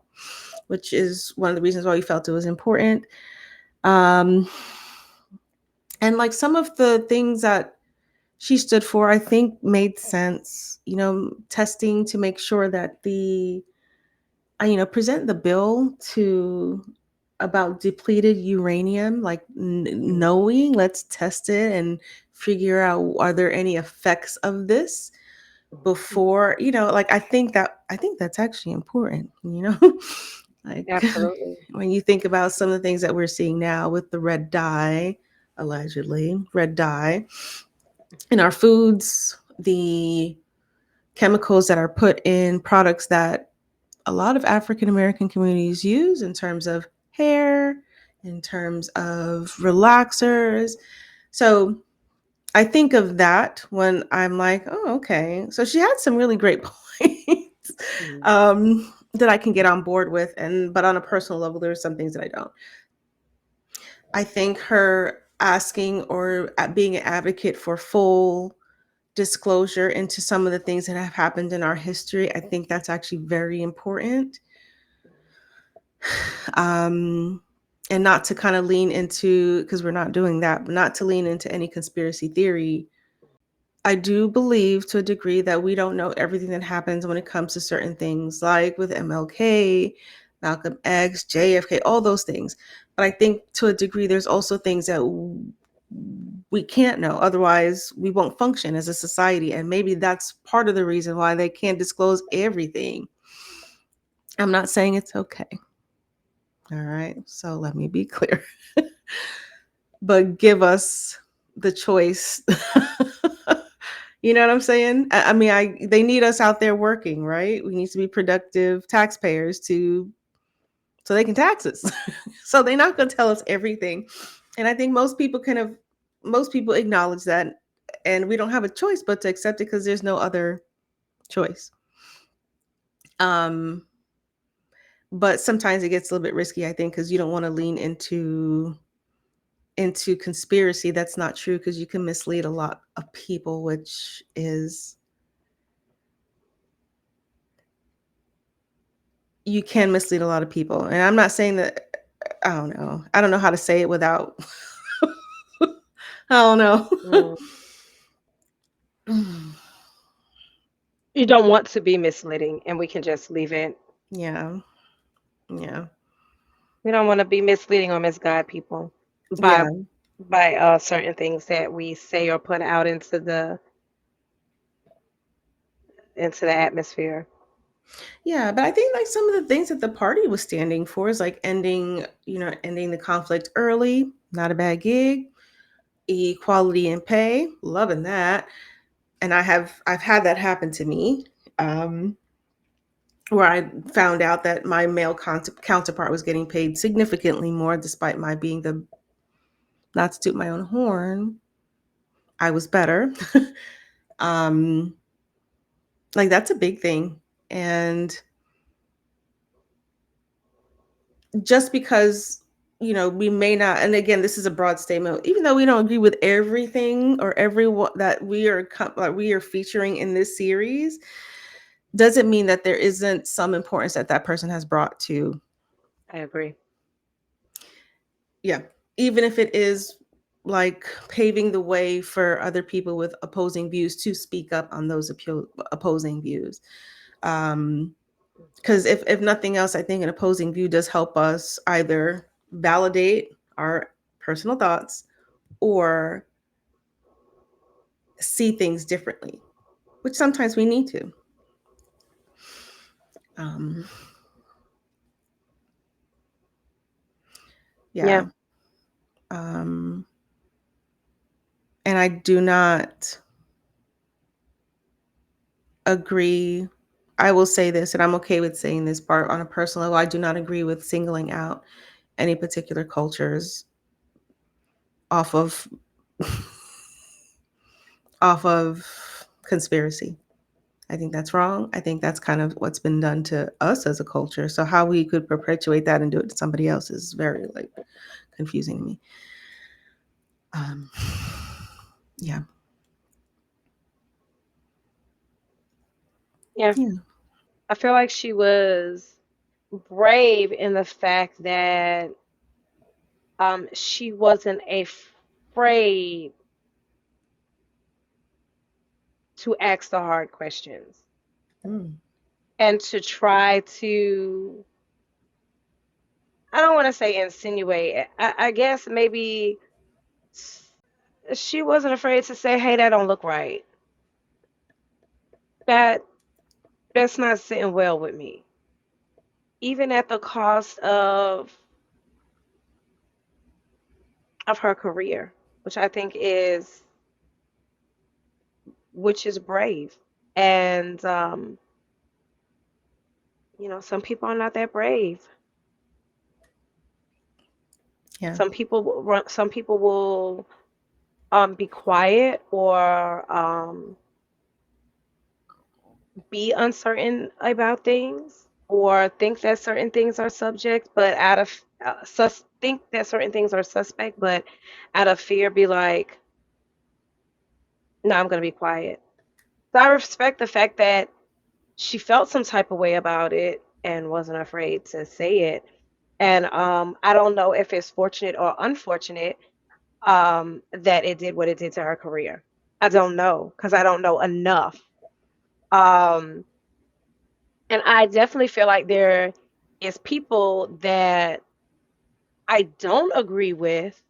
which is one of the reasons why we felt it was important. And like some of the things that she stood for, I think made sense, testing to make sure that present the bill about depleted uranium, like knowing, let's test it and figure out, are there any effects of this before, I think that's actually important, like Absolutely. when you think about some of the things that we're seeing now with the red dye, allegedly red dye in our foods, the chemicals that are put in products that a lot of African American communities use in terms of hair, in terms of relaxers. So I think of that when I'm like, oh, okay. So she had some really great points that I can get on board with. But on a personal level, there's some things that I don't. I think her asking or being an advocate for full disclosure into some of the things that have happened in our history, I think that's actually very important. And not to kind of lean into, because we're not doing that, but not to lean into any conspiracy theory. I do believe to a degree that we don't know everything that happens when it comes to certain things, like with MLK, Malcolm X, JFK, all those things. But I think to a degree, there's also things that we can't know. Otherwise, we won't function as a society. And maybe that's part of the reason why they can't disclose everything. I'm not saying it's okay. All right. So let me be clear. But give us the choice. You know what I'm saying? I mean, they need us out there working, right? We need to be productive taxpayers so they can tax us. So they're not going to tell us everything. And I think most people acknowledge that, and we don't have a choice but to accept it because there's no other choice. But sometimes it gets a little bit risky, I think, because you don't want to lean into conspiracy that's not true, because you can mislead a lot of people, which is, you can mislead a lot of people. And I'm not saying that, I don't know how to say it without I don't know. You don't want to be misleading, and we can just leave it. Yeah. We don't want to be misleading or misguide people by Yeah. certain things that we say or put out into the atmosphere. Yeah, but I think like some of the things that the party was standing for is like ending the conflict early, not a bad gig, equality in pay, loving that. And I've had that happen to me, where I found out that my male counterpart was getting paid significantly more, despite my being not to toot my own horn, I was better. Like that's a big thing. And just because we may not, and again, this is a broad statement, even though we don't agree with everything or everyone that we are featuring in this series, doesn't mean that there isn't some importance that person has brought to. I agree. Yeah, even if it is like paving the way for other people with opposing views to speak up on those opposing views. Because if nothing else, I think an opposing view does help us either validate our personal thoughts or see things differently, which sometimes we need to. Um, Yeah. yeah. Um, and I do not agree. I will say this, and I'm okay with saying this part on a personal level. I do not agree with singling out any particular cultures off of off of conspiracy. I think that's wrong. I think that's kind of what's been done to us as a culture. So how we could perpetuate that and do it to somebody else is very like confusing to me. Um, yeah. Yeah. Yeah. I feel like she was brave in the fact that she wasn't afraid to ask the hard questions Mm. and to try to, I don't want to say insinuate. I guess maybe she wasn't afraid to say, "Hey, that don't look right. That that's not sitting well with me." Even at the cost of her career, which I think is which is brave. And some people are not that brave. Yeah. Some people will be quiet or be uncertain about things or think that certain things are subject, but out of think that certain things are suspect, but out of fear be like, no, I'm going to be quiet. So I respect the fact that she felt some type of way about it and wasn't afraid to say it. And I don't know if it's fortunate or unfortunate that it did what it did to her career. I don't know because I don't know enough. Um, and I definitely feel like there is people that I don't agree with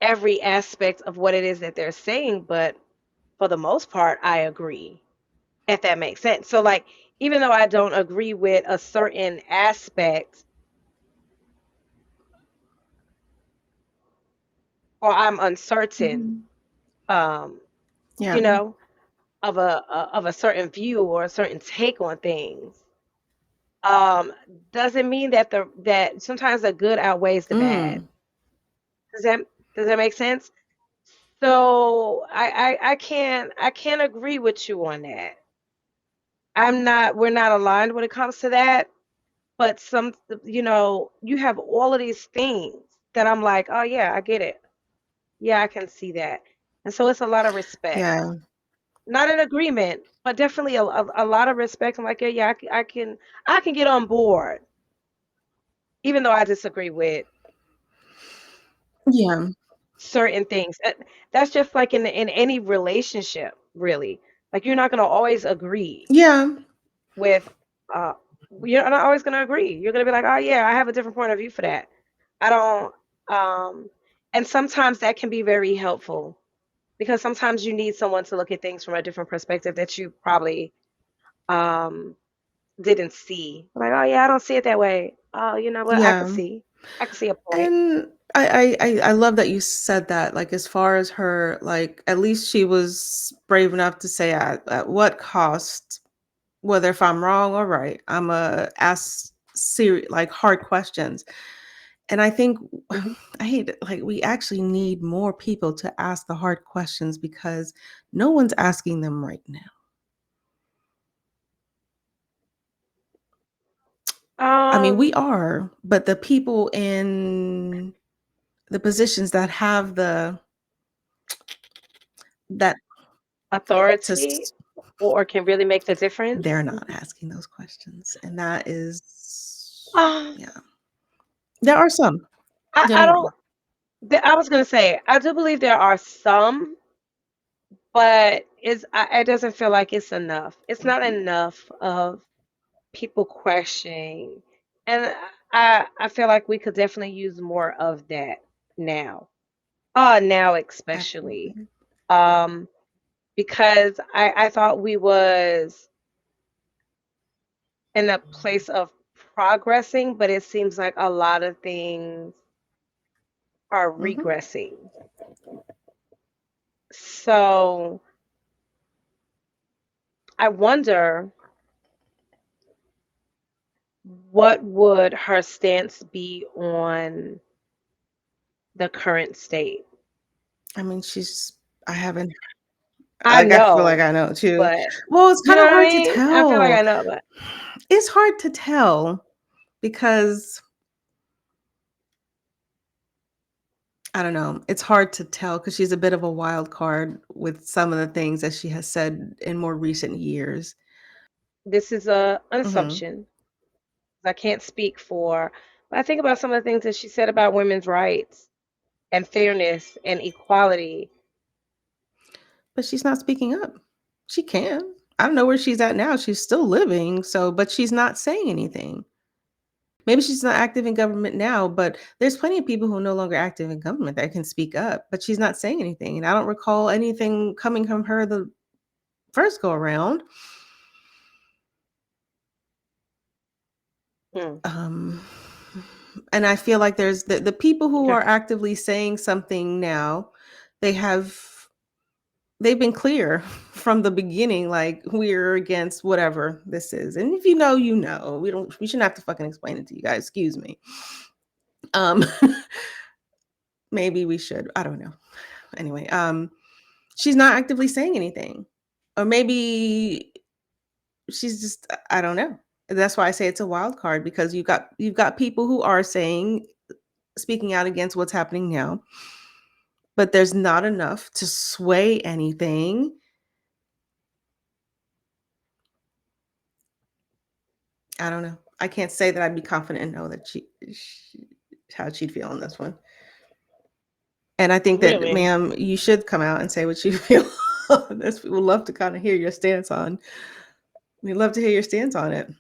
every aspect of what it is that they're saying, but for the most part, I agree, if that makes sense. So, like, even though I don't agree with a certain aspect or I'm uncertain, Mhm. um, Yeah. you know, of a certain view or a certain take on things, um, doesn't mean that that sometimes the good outweighs the bad. Mm. Does that does that make sense? So I can't agree with you on that. We're not aligned when it comes to that, but you have all of these things that I'm like, oh yeah, I get it. Yeah, I can see that. And so it's a lot of respect. Yeah. Not an agreement, but definitely a lot of respect. I'm like, yeah, yeah, I can get on board, even though I disagree with Yeah. certain things. That's just like in any relationship, really. Like you're not gonna always agree Yeah. with uh you're not always gonna agree. You're gonna be like, oh yeah, I have a different point of view for that. I don't and sometimes that can be very helpful because sometimes you need someone to look at things from a different perspective that you probably um didn't see. Like, oh yeah, I don't see it that way. Oh, you know what? I can Yeah. see. I can see a point. And I love that you said that. Like as far as her, like at least she was brave enough to say at what cost, whether if I'm wrong or right, I'm a ask serious like hard questions. And I think Hmm. I hate it. Like we actually need more people to ask the hard questions because no one's asking them right now. I mean, we Um, are, but the people in the positions that have the that to authority or can really make the they're difference. not asking those questions, and that is Um, yeah. There are some. Don't I get me don't. wrong. I was gonna say I do believe there are some, but it doesn't feel like it's enough. It's not enough of people questioning, and I feel like we could definitely use more of that now. Now especially. Absolutely. Um, because I thought we was in a place of progressing, but it seems like a lot of things are Hmm. regressing. So I wonder what would her stance be on the current state. I mean, I haven't, I like, I feel like know, I know too. but Well, it's you kind know of what I hard to mean? I feel like I tell. know, but It's hard to tell because I don't know. It's hard to tell because she's a bit of a wild card with some of the things that she has said in more recent years. this is an Hmm. assumption. I can't speak for, but I think about some of the things that she said about women's rights and fairness and equality. But she's not speaking up. She can. I don't know where she's at now. She's still living, so but she's not saying anything. Maybe she's not active in government now, but there's plenty of people who are no longer active in government that can speak up, but she's not saying anything. And I don't recall anything coming from her the first go around. Hmm. Um, and I feel like there's the people who Okay. are actively saying something now, they have they've been clear from the beginning, like we're against whatever this is. And if you know, you know. We shouldn't have to fucking explain it to you guys. Excuse me. Um maybe we should. I don't know. Anyway, she's not actively saying anything. Or maybe she's just I don't know. That's why I say it's a wild card because you've got people who are saying speaking out against what's happening now, but there's not enough to sway anything. I don't know. I can't say that I'd be confident and know that she how she'd feel on this one. And I think that, Really? ma'am, you should come out and say what you feel on this. We would love to kind of hear your stance on. We'd love to hear your stance on it.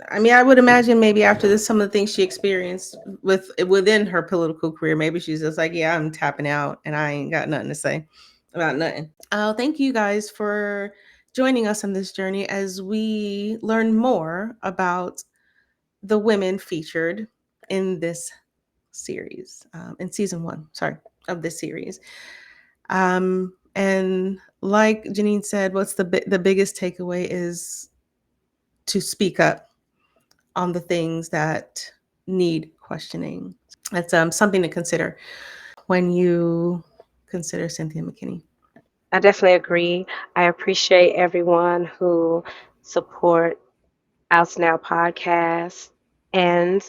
I mean, I would imagine maybe after this, some of the things she experienced within her political career, maybe she's just like, yeah, I'm tapping out and I ain't got nothing to say about nothing. Thank you guys for joining us on this journey as we learn more about the women featured in this series, in season one, sorry, of this series. And like Janine said, what's the biggest takeaway is to speak up on the things that need questioning. That's something to consider when you consider Cynthia McKinney. I definitely agree. I appreciate everyone who support Oust Now podcast and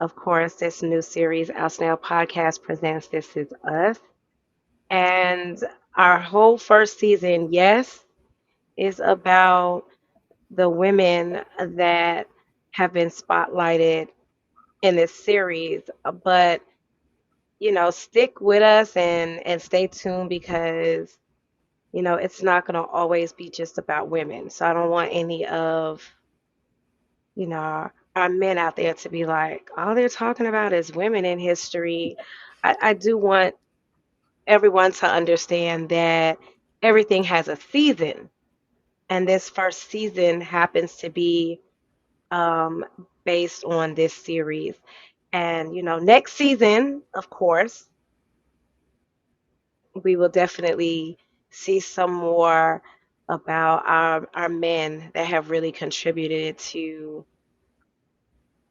of course this new series Oust Now podcast presents This Is Us. And our whole first season, yes, is about the women that have been spotlighted in this series. But stick with us and stay tuned because it's not going to always be just about women. So I don't want any of our men out there to be like, all they're talking about is women in history. I do want everyone to understand that everything has a season, and this first season happens to be um, based on this series. And next season, of course, we will definitely see some more about our men that have really contributed to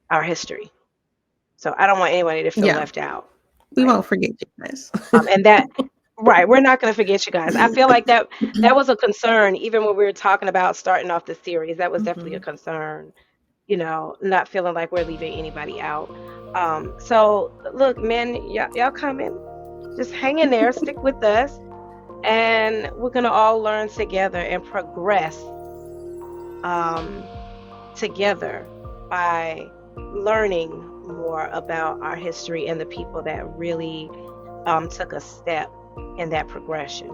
our history. So I don't want anybody to feel Yeah, left out, we right? won't forget you guys. And that, right, we're not going to forget you guys. I feel like that was a concern even when we were talking about starting off the series. That was definitely a Mhm. concern, not feeling like we're leaving anybody out. So look, men, y'all coming, just hang in there, stick with us, and we're gonna all learn together and progress um, together by learning more about our history and the people that really took a step in that progression.